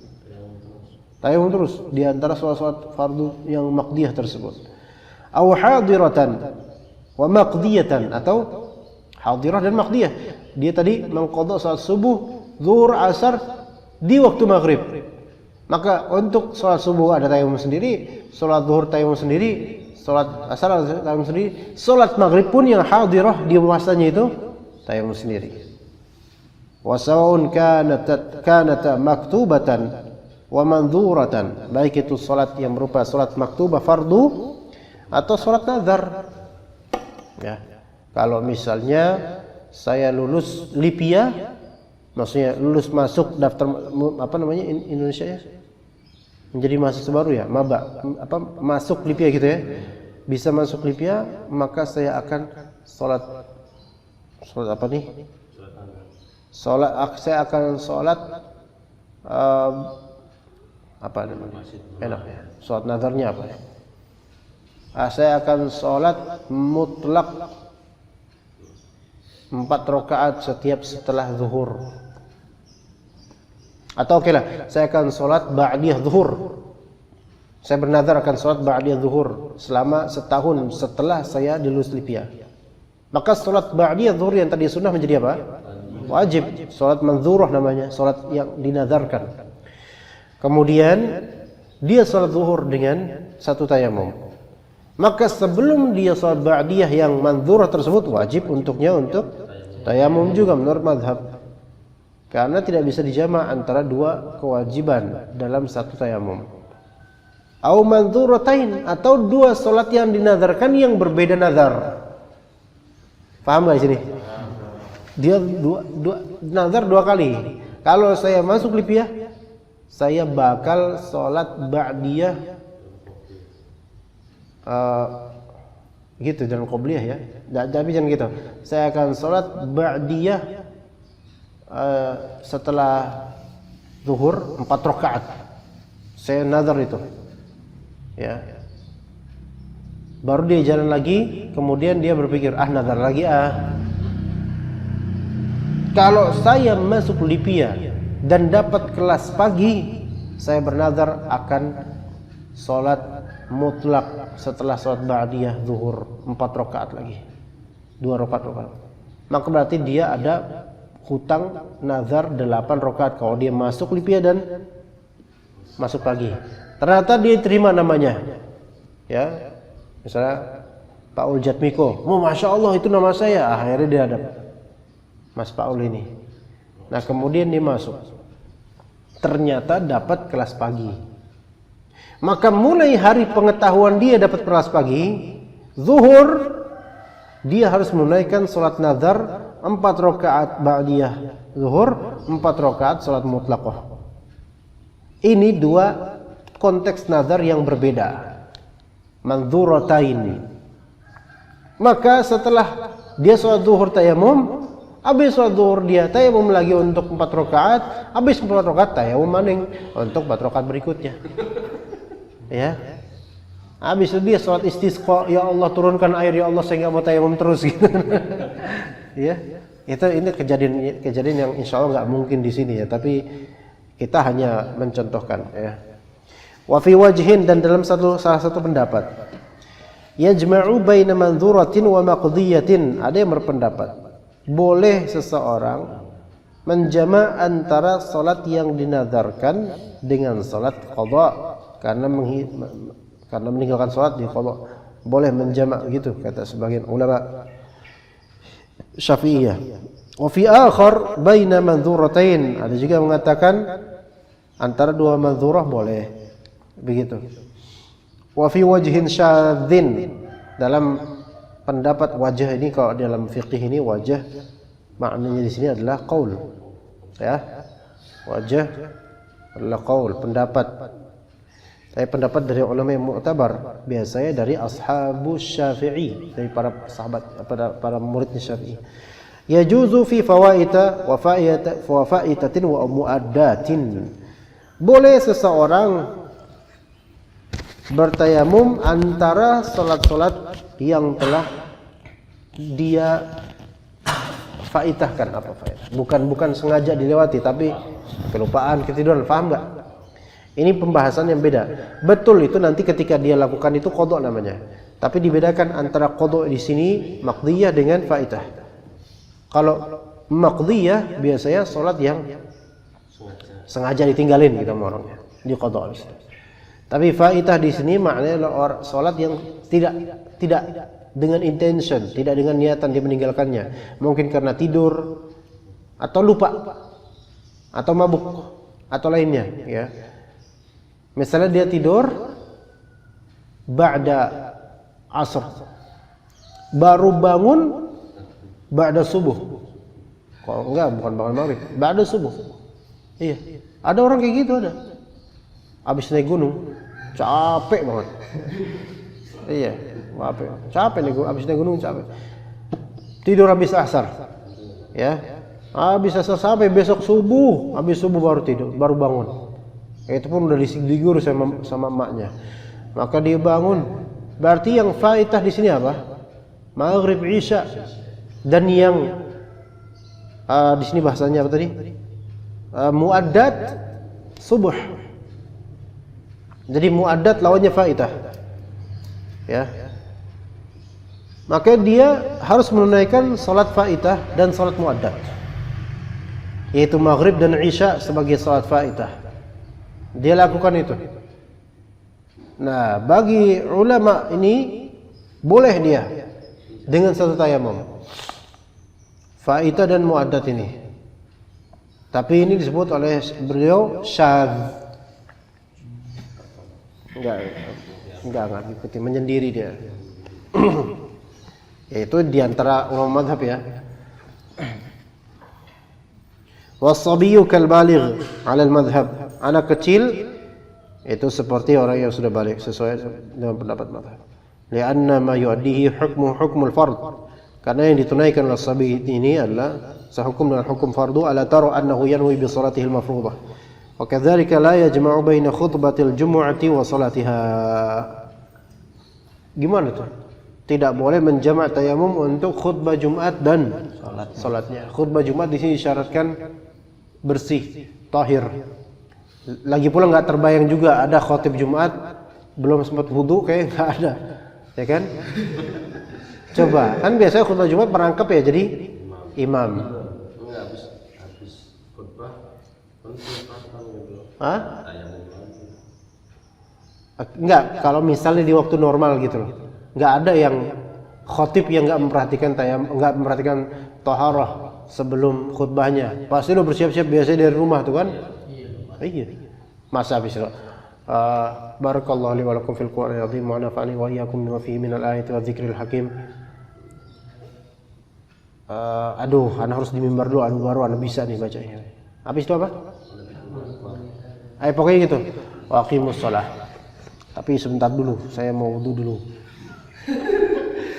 Tayamum terus di antara salat-salat fardu yang maqdiyah tersebut. Aw hadiratan wa maqdiyatan, atau hadirah dan maqdiyah. Dia tadi mengqada salat subuh, zuhur, asar di waktu maghrib. Maka untuk salat subuh ada tayamum sendiri, salat zuhur tayamum sendiri, salat asar ada tayamum sendiri, salat maghrib pun yang hadirah di masanya itu tayamum sendiri. Wa sawa'un kanat maktubatan wa mandhuratan, baik itu salat yang berupa salat maktubah fardu atau salat nazar. Ya. Kalau misalnya saya lulus LIPIA, maksudnya lulus masuk daftar apa namanya Indonesia ya? Menjadi mahasiswa baru ya, maba, masuk LIPIA gitu ya. Bisa masuk LIPIA, maka saya akan salat apa nih? Saya akan salat apa namanya? Enak ya. Salat nazarnya apa ya? Saya akan salat mutlak 4 rakaat setiap setelah zuhur. Atau okelah, saya akan salat ba'diyah zuhur. Saya bernazar akan salat ba'diyah zuhur selama setahun setelah saya lulus LIPIA. Maka salat ba'diyah zuhur yang tadi sunnah menjadi apa? Wajib. Salat manzurah namanya, salat yang dinazarkan. Kemudian dia salat zuhur dengan satu tayamum. Maka sebelum dia salat ba'diyah yang manzurah tersebut wajib untuknya untuk tayamum juga menurut mazhab. Karena tidak bisa dijamak antara dua kewajiban dalam satu tayamum. Au manzuratain, atau dua salat yang dinazarkan yang berbeda nazar. Paham enggak di sini? Dia dua nazar dua kali. Kalau saya masuk LIPIA, saya bakal salat ba'diyah gitu, jangan qobliyah ya. Tapi jangan gitu. Saya akan salat ba'diyah setelah zuhur 4 rakaat. Saya nazar itu. Ya. Baru dia jalan lagi, kemudian dia berpikir, nazar lagi . Kalau saya masuk LIPIA dan dapat kelas pagi, saya bernazar akan salat mutlak setelah salat ba'diyah zuhur 4 rakaat lagi. 2 rakaat. Maka berarti dia ada hutang nazar 8 rakaat kalau dia masuk LIPIA dan masuk pagi. Ternyata dia terima namanya. Ya. Misalnya Paul Jatmiko. Masya Allah itu nama saya. Akhirnya dia ada Mas Paul ini. Nah kemudian dia masuk, ternyata dapat kelas pagi. Maka mulai hari pengetahuan dia dapat kelas pagi, zuhur dia harus menunaikan salat nazar 4 rakaat ba'diyah zuhur, 4 rakaat salat mutlaqah. Ini dua konteks nazar yang berbeda, manzuratain. Maka setelah dia salat zuhur tayamum, habis salat zuhur dia tayamum lagi untuk 4 rakaat, habis 4 rakaat tayamum maning untuk 4 rakaat berikutnya. Ya. Habis itu dia salat istisqa, ya Allah turunkan air ya Allah saya enggak mau tayamum terus gitu. Ya. Ini kejadian yang insya Allah nggak mungkin di sini ya, tapi kita hanya mencontohkan ya. Wa fi wajhin, dan dalam salah satu pendapat, yajma'u baina manzuratin wa maqdiyatin, ada yang berpendapat boleh seseorang menjama' antara salat yang dinazarkan dengan salat qada, karena meninggalkan salat di qada. Boleh menjama' gitu kata sebagian ulama Syafi'iyah. Wa fi akhar baina manzuratain, ada juga mengatakan antara dua manzurah boleh begitu. Wa fi wajhin syadzin, dalam pendapat wajah ini, kalau dalam fikih ini wajah maknanya di sini adalah qaul. Ya. Wajah adalah qaul, pendapat. Tapi pendapat dari ulama yang mu'tabar biasanya dari ashabus Syafi'i, dari para sahabat, para muridnya Syafi'i. Yajuzu fi fawaita wa faitatin wa muaddatin. Boleh seseorang bertayamum antara salat-salat yang telah dia faitahkan. Apa faitah? Bukan sengaja dilewati, tapi kelupaan, ketiduran, paham enggak? Ini pembahasan yang beda. Betul itu nanti ketika dia lakukan itu qada namanya. Tapi dibedakan antara qada di sini maqdiyah dengan faitah. Kalau maqdiyah biasanya salat yang sengaja ditinggalin gitu orangnya, di qada. Tapi faitah di sini maknanya salat yang tidak dengan intention, tidak dengan niatan dia meninggalkannya. Mungkin karena tidur atau lupa atau mabuk atau lainnya ya. Misalnya dia tidur ba'da asr, baru bangun ba'da subuh. Kalau enggak, bukan bangun maghrib, ba'da subuh. Iya, ada orang kayak gitu ada. Habis naik gunung, capek banget. Iya, capek nih, habis naik gunung capek. Tidur habis asar, ya. Habis asar sampai besok subuh, habis subuh baru tidur, baru bangun. Itu pun udah diguru sama emaknya. Maka dia bangun. Berarti yang faitah di sini apa? Maghrib, Isya. Dan yang di sini bahasanya apa tadi? Muaddat subuh. Jadi muaddat lawannya faitah. Ya. Maka dia harus menunaikan salat faitah dan salat muaddat. Yaitu maghrib dan Isya sebagai salat faitah. Dia lakukan itu. Nah, bagi ulama ini boleh dia dengan satu tayamum, faitah dan muaddat ini. Tapi ini disebut oleh beliau syadz. Enggak ikuti, menyendiri dia. Yaitu diantara ulama mazhab ya. Wasabiyyu kal baligh 'ala al-madhhab. Anak kecil itu seperti orang yang sudah balik sesuai dengan pendapat mazhab. Li'anna ma yu'addihi hukmul fard. Karena yang ditunaikan oleh sabi ini adalah sehukum dengan hukum fardu. Ala tara annahu yanwi bi salatihi al-mafruḍah. Wa kadzalika la yajma'u baina khutbatil jumu'ati wa salatiha. Gimana tuh? Tidak boleh menjamak tayamum untuk khutbah Jumat dan salatnya. Khutbah Jumat di sini disyaratkan bersih, tahir. Lagi pula nggak terbayang juga ada khotib Jumat belum sempat wudu, kayak nggak ada, ya kan? Coba, kan biasanya khutbah Jumat merangkap ya jadi imam. Habis khutbah, Enggak, kalau misalnya di waktu normal gitu loh. Enggak ada yang khotib yang enggak memperhatikan taharah sebelum khutbahnya. Pasti lo bersiap-siap biasanya dari rumah tuh kan? Iya. Masa habis lo. Barakallahu li wa lakum fil Qur'anil azim wa nafa'ani wa iyyakum bima fihi minal ayati wa dzikril hakim. Aduh, anak harus di mimbar dulu, baru anak bisa nih bacanya. Habis itu apa? Pokoknya gitu. Wa aqimus shalah. Tapi sebentar dulu, saya mau wudu dulu.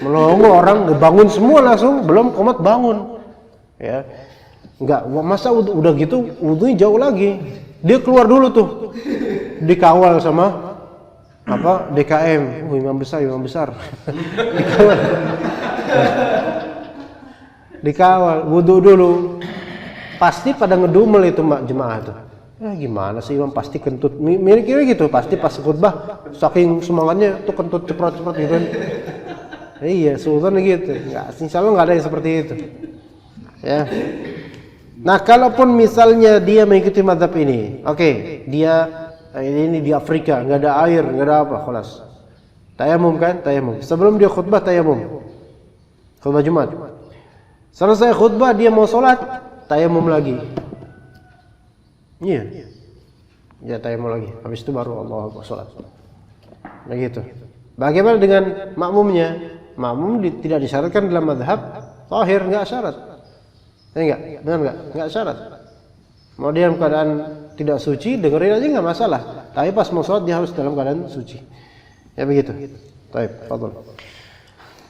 Melongo orang bangun semua langsung, belum komat bangun. Ya. Enggak, masa udah gitu wudunya jauh lagi. Dia keluar dulu tuh. Dikawal sama apa? DKM. Imam besar. Dikawal. Dikawal, wudu dulu. Pasti pada ngedumel itu jemaah tuh. Gimana sih imam pasti kentut. Mirip-mirip gitu, pasti pas khutbah saking semangatnya tuh kentut ceprot-ceprot gitu kan. Iya, sultan gitu. Enggak, insyaallah enggak ada yang seperti itu. Ya. Nah, kalaupun misalnya dia mengikuti mazhab ini, oke, dia ini di Afrika, enggak ada air, enggak ada apa, khalas. Tayamum kan? Tayamum. Sebelum dia khutbah tayamum. Khutbah Jumat. Selesai khutbah dia mau sholat, tayamum lagi. Iya. Ya tayamum lagi. Habis itu baru Allahu Akbar sholat. Begitu. Bagaimana dengan makmumnya? Makmum tidak disyaratkan dalam mazhab zahir, enggak syarat. Enggak, benar enggak? Enggak syarat. Mau dia dalam keadaan tidak suci, dengerin aja enggak masalah. Tapi pas mau sholat dia harus dalam keadaan suci. Ya begitu. Baik, fadhil.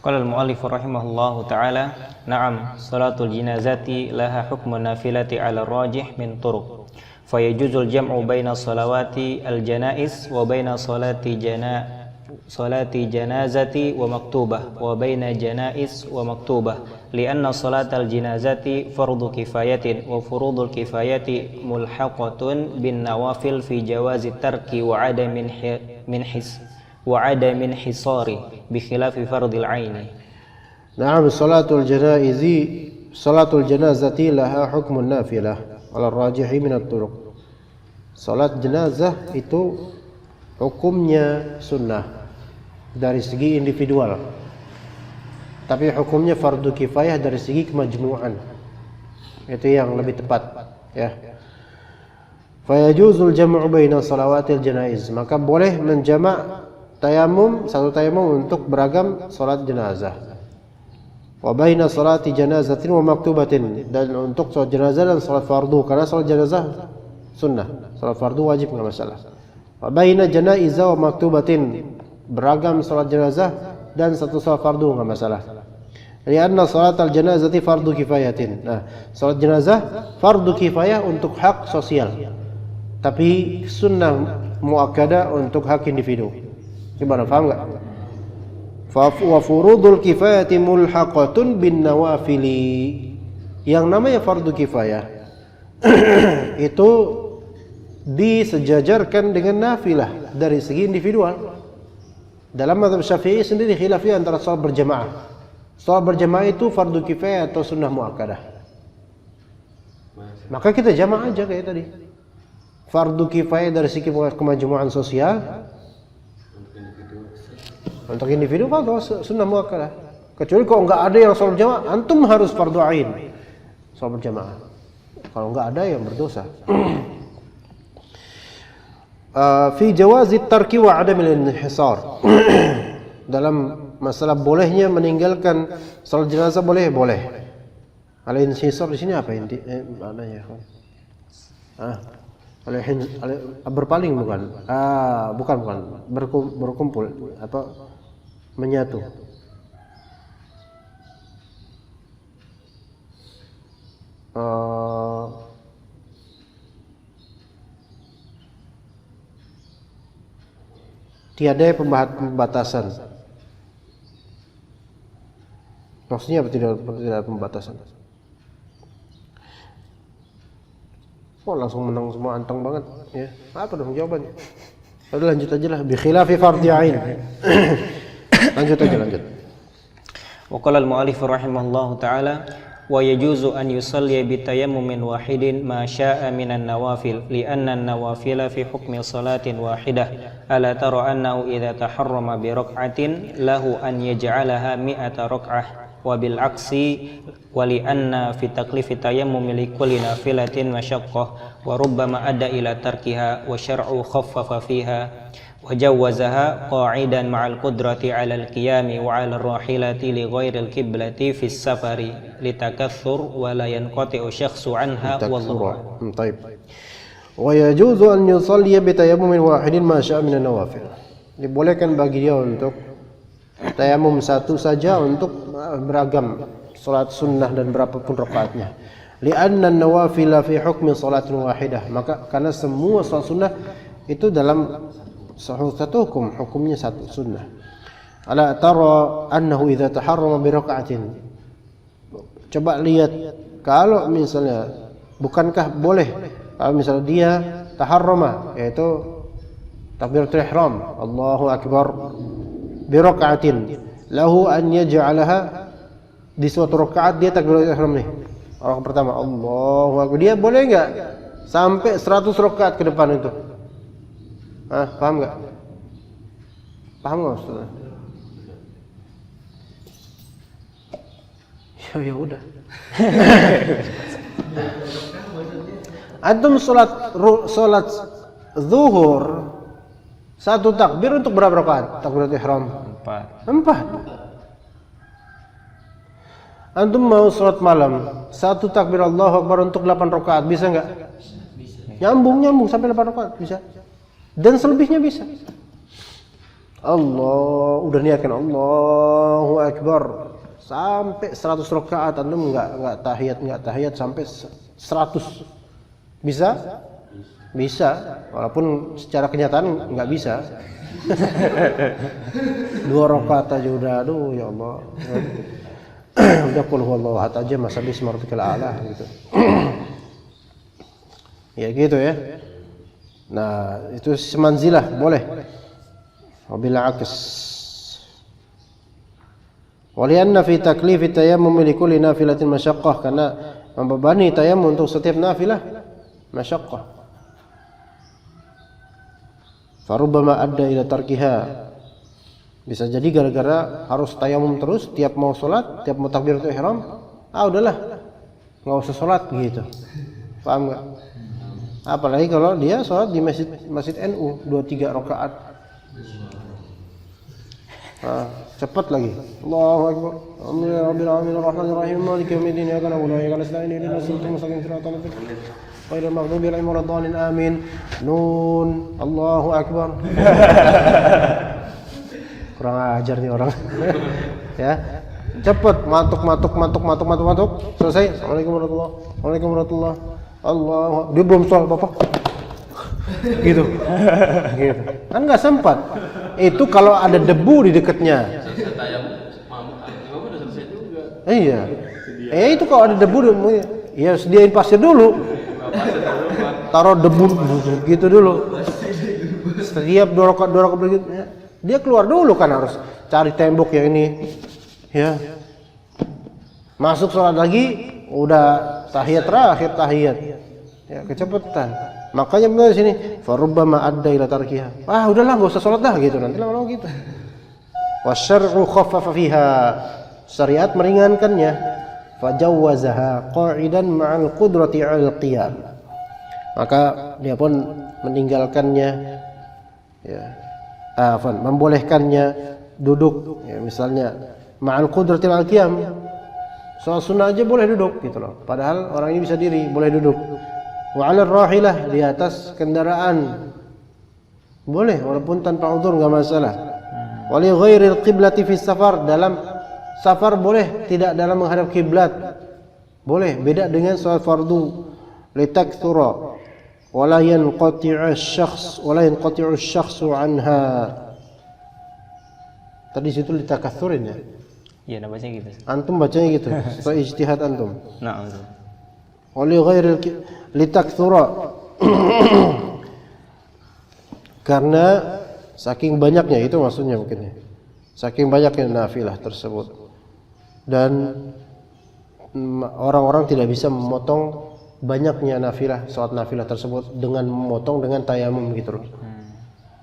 Qala al-mu'allif rahimahullahu ta'ala, na'am, salatul jinazati laha hukmun nafilati 'ala rajih min turuq. Fayajuzul jam'u baina salawati al-janaiz wa baina salati janazati wa maktubah wa baina janaiz wa maktubah lianna salatal jinazati fardu kifayatin wa furudul kifayati mulhaqatun bin nawafil fi jawazi tarki wa adamin hisari bi khilafi fardil aini. Na'am, salatul janazati laha hukmun nafilah ala rajihi min at-turuq. Salat jenazah itu hukumnya sunnah dari segi individual, tapi hukumnya fardu kifayah dari segi kemajmu'an. Itu yang lebih tepat, ya. Fayajuzul jam'u baina salawatil janaiz, maka boleh menjamak tayamum, satu tayamum untuk beragam salat jenazah. Wa baina salati janazatin wa maktubatin, dan untuk salat jenazah dan salat fardu, karena salat jenazah sunnah, salat fardu wajib enggak masalah. Wa baina janaiza wa maktubatin, beragam salat jenazah dan satu salat fardu enggak masalah. Lianna salatal janazati fardu kifayatin. Nah, salat jenazah fardu kifayah untuk hak sosial, tapi sunnah muakkadah untuk hak individu. Gimana, paham enggak? Wa furudul kifayati mulhaqatun bin nawafili. Yang namanya fardu kifayah itu disejajarkan dengan nafilah dari segi individual. Dalam mazhab Syafi'i sendiri khilafiyah antara salat berjamaah. Salat berjamaah itu fardu kifayah atau sunnah muakkadah. Maka kita jamaah aja kayak tadi. Fardu kifayah dari segi kemajmu'an sosial. Untuk individu fardu sunnah muakkadah. Kecuali kalau enggak ada yang salat berjamaah, antum harus fardu ain salat berjamaah. Kalau enggak ada yang berdosa. Fi jawazi tarki wa adamil inhisar. Dalam masalah bolehnya meninggalkan salat jenazah, boleh. Al-inhisar di sini apa inti maknanya? Berpaling bukan? Bukan. Berkumpul apa? Menyatu. Tiada pembatasan. Maksudnya apa tidak ada pembatasan? Oh, langsung menang semua, anteng banget ya. Apa dong jawabannya? Udah lanjut aja lah, bi khilafi fardhi ain. Lanjut. Wa qala al-mu'allif rahimahullahu ta'ala, wa yajuzu an yusalli bi tayammumin wahidin ma syaa minan nawafil li'anna an-nawafila fi hukmi salatin wahidah. Ala tara annahu idza taharrama bi rak'atin lahu an yaj'alaha mi'ata rak'ah wa bil aksi wa li anna fi taklifi tayammum li kulli nafilatin masyaqqah wa rubbama adda ila tarkiha wa syar'u khaffafa fiha wa jawwazaha qa'idan ma'al qudrati 'ala al-qiyami wa 'ala ar-rahilati li ghairi al-qiblati fi as-safari litakaththur wa la yanqati'u syakhsu 'anha wallahu. Baik. Wa yajuzu an yusalli bi tayammumin wahidin ma sya'a min an-nawafil. Dibolehkan bagi dia untuk tayamum satu saja untuk beragam salat sunnah dan berapapun rakaatnya. Li'anna an-nawafila fi hukmi salatin wahidah. Maka karena semua salat sunnah itu dalam satu hukum, hukumnya satu sunnah. Ala tara annahu idza taharrama bi raka'atin. Coba lihat kalau misalnya bukankah boleh kalau misalnya dia taharrama yaitu takbiratul ihram, Allahu akbar bi raka'atin lahu an yaj'alaha di suatu rakaat dia takbiratul ihram nih. Orang pertama Allahu akbar, dia boleh enggak sampai 100 rakaat ke depan itu? Paham nggak? Paham nggak Ustaz? Ya udah. Antum sholat zuhur satu takbir untuk berapa rakaat? Takbiratul ihram 4. Antum mau sholat malam satu takbir Allahu akbar untuk 8 rakaat bisa nggak? Nyambung sampai 8 rakaat bisa. Dan selebihnya bisa. Allah udah niatkan Allahu akbar sampai 100 rakaat antum enggak tahiyat sampai 100. Bisa? Bisa, walaupun secara kenyataan enggak bisa. 2 rakaat aja udah aduh ya Allah. Udah qul huwallahu ahad aja masa bismi rabbikal a'la gitu. Ya gitu ya. Nah, itu semanzilah boleh. Wabil aks. Walianna fi taklifi tayammum li kulli nafilatin masyaqqah, karena membebani tayammum untuk setiap nafilah masyaqqah. Farubbama adda ila tarkiha. Bisa jadi gara-gara harus tayammum terus tiap mau salat, tiap mau takbiratul ihram, udahlah. Enggak usah salat gitu. Paham enggak? Apalagi kalau dia sholat di masjid NU 2-3 rakaat. Cepat lagi. Allahu akbar. Alhamdulillahirabbil alamin arrahmanir rahim maliki yaumiddin iyyaka na'budu wa iyyaka nasta'in ihdinas siratal mustaqim siratal ladzina ghairil maghdubi 'alaihim waladdallin amin. Nun. Allahu akbar. Kurang ajar nih orang. Ya. Cepat, matuk. Selesai. Assalamualaikum warahmatullahi. Allah, dia belum sholat Bapak. Gitu. Kan nggak sempat. Itu kalau ada debu di dekatnya. Iya. Itu kalau ada debu, ya sediain pasir dulu. Taruh debu gitu dulu. Setiap 2 rakaat begitu, dia keluar dulu kan harus cari tembok yang ini. Ya. Masuk sholat lagi, udah tahiyat terakhir tahiyat. Ya, kecepatan. Makanya benar di sini, farubbama adda ila tarkiha. Udahlah enggak usah salat dah gitu, nanti lama-lama gitu. Wasyar'u khaffafa fiha. Syariat meringankannya. Fajawwazaha qa'idan ma'al qudrati 'alal qiyam. Maka dia pun meninggalkannya ya. Membolehkannya duduk ya, misalnya ma'al qudrati 'alal qiyam. Sholat sunnah aja boleh duduk gitu loh. Padahal orang ini bisa diri, boleh duduk. Wa 'alal rahilah, di atas kendaraan. Boleh walaupun tanpa udzur enggak masalah. Wa li ghairil qiblati fi safar, dalam safar boleh, tidak dalam menghadap kiblat. Boleh, beda dengan sholat fardu. Litaktsura wa la yanqati'u asy-syakhsu 'anha. Tadi situ litakatsurin ya. Iya, bacanya gitu. Antum bacanya gitu. So ijtihad antum. Na'am. Oli ghairil litaktsura. Karena saking banyaknya, itu maksudnya mungkin ya. Saking banyaknya nafilah tersebut. Dan orang-orang tidak bisa memotong banyaknya nafilah, salat nafilah tersebut dengan memotong dengan tayamum gitu loh.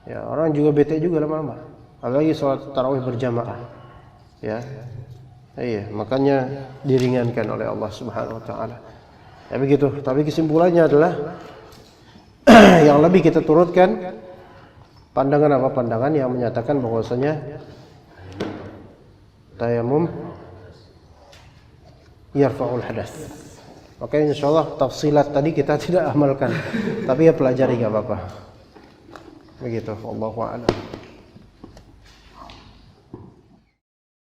Ya, orang juga bete juga lama-lama. Apalagi salat tarawih berjamaah. Ya. Iya, makanya diringankan oleh Allah Subhanahu wa taala. Ya begitu, tapi kesimpulannya adalah yang lebih kita turutkan pandangan apa? Pandangan yang menyatakan bahwasanya tayamum yarfa'ul hadath. Maka insyaallah tafsilat tadi kita tidak amalkan, tapi ya pelajari enggak apa-apa. Begitu, wallahu a'lam.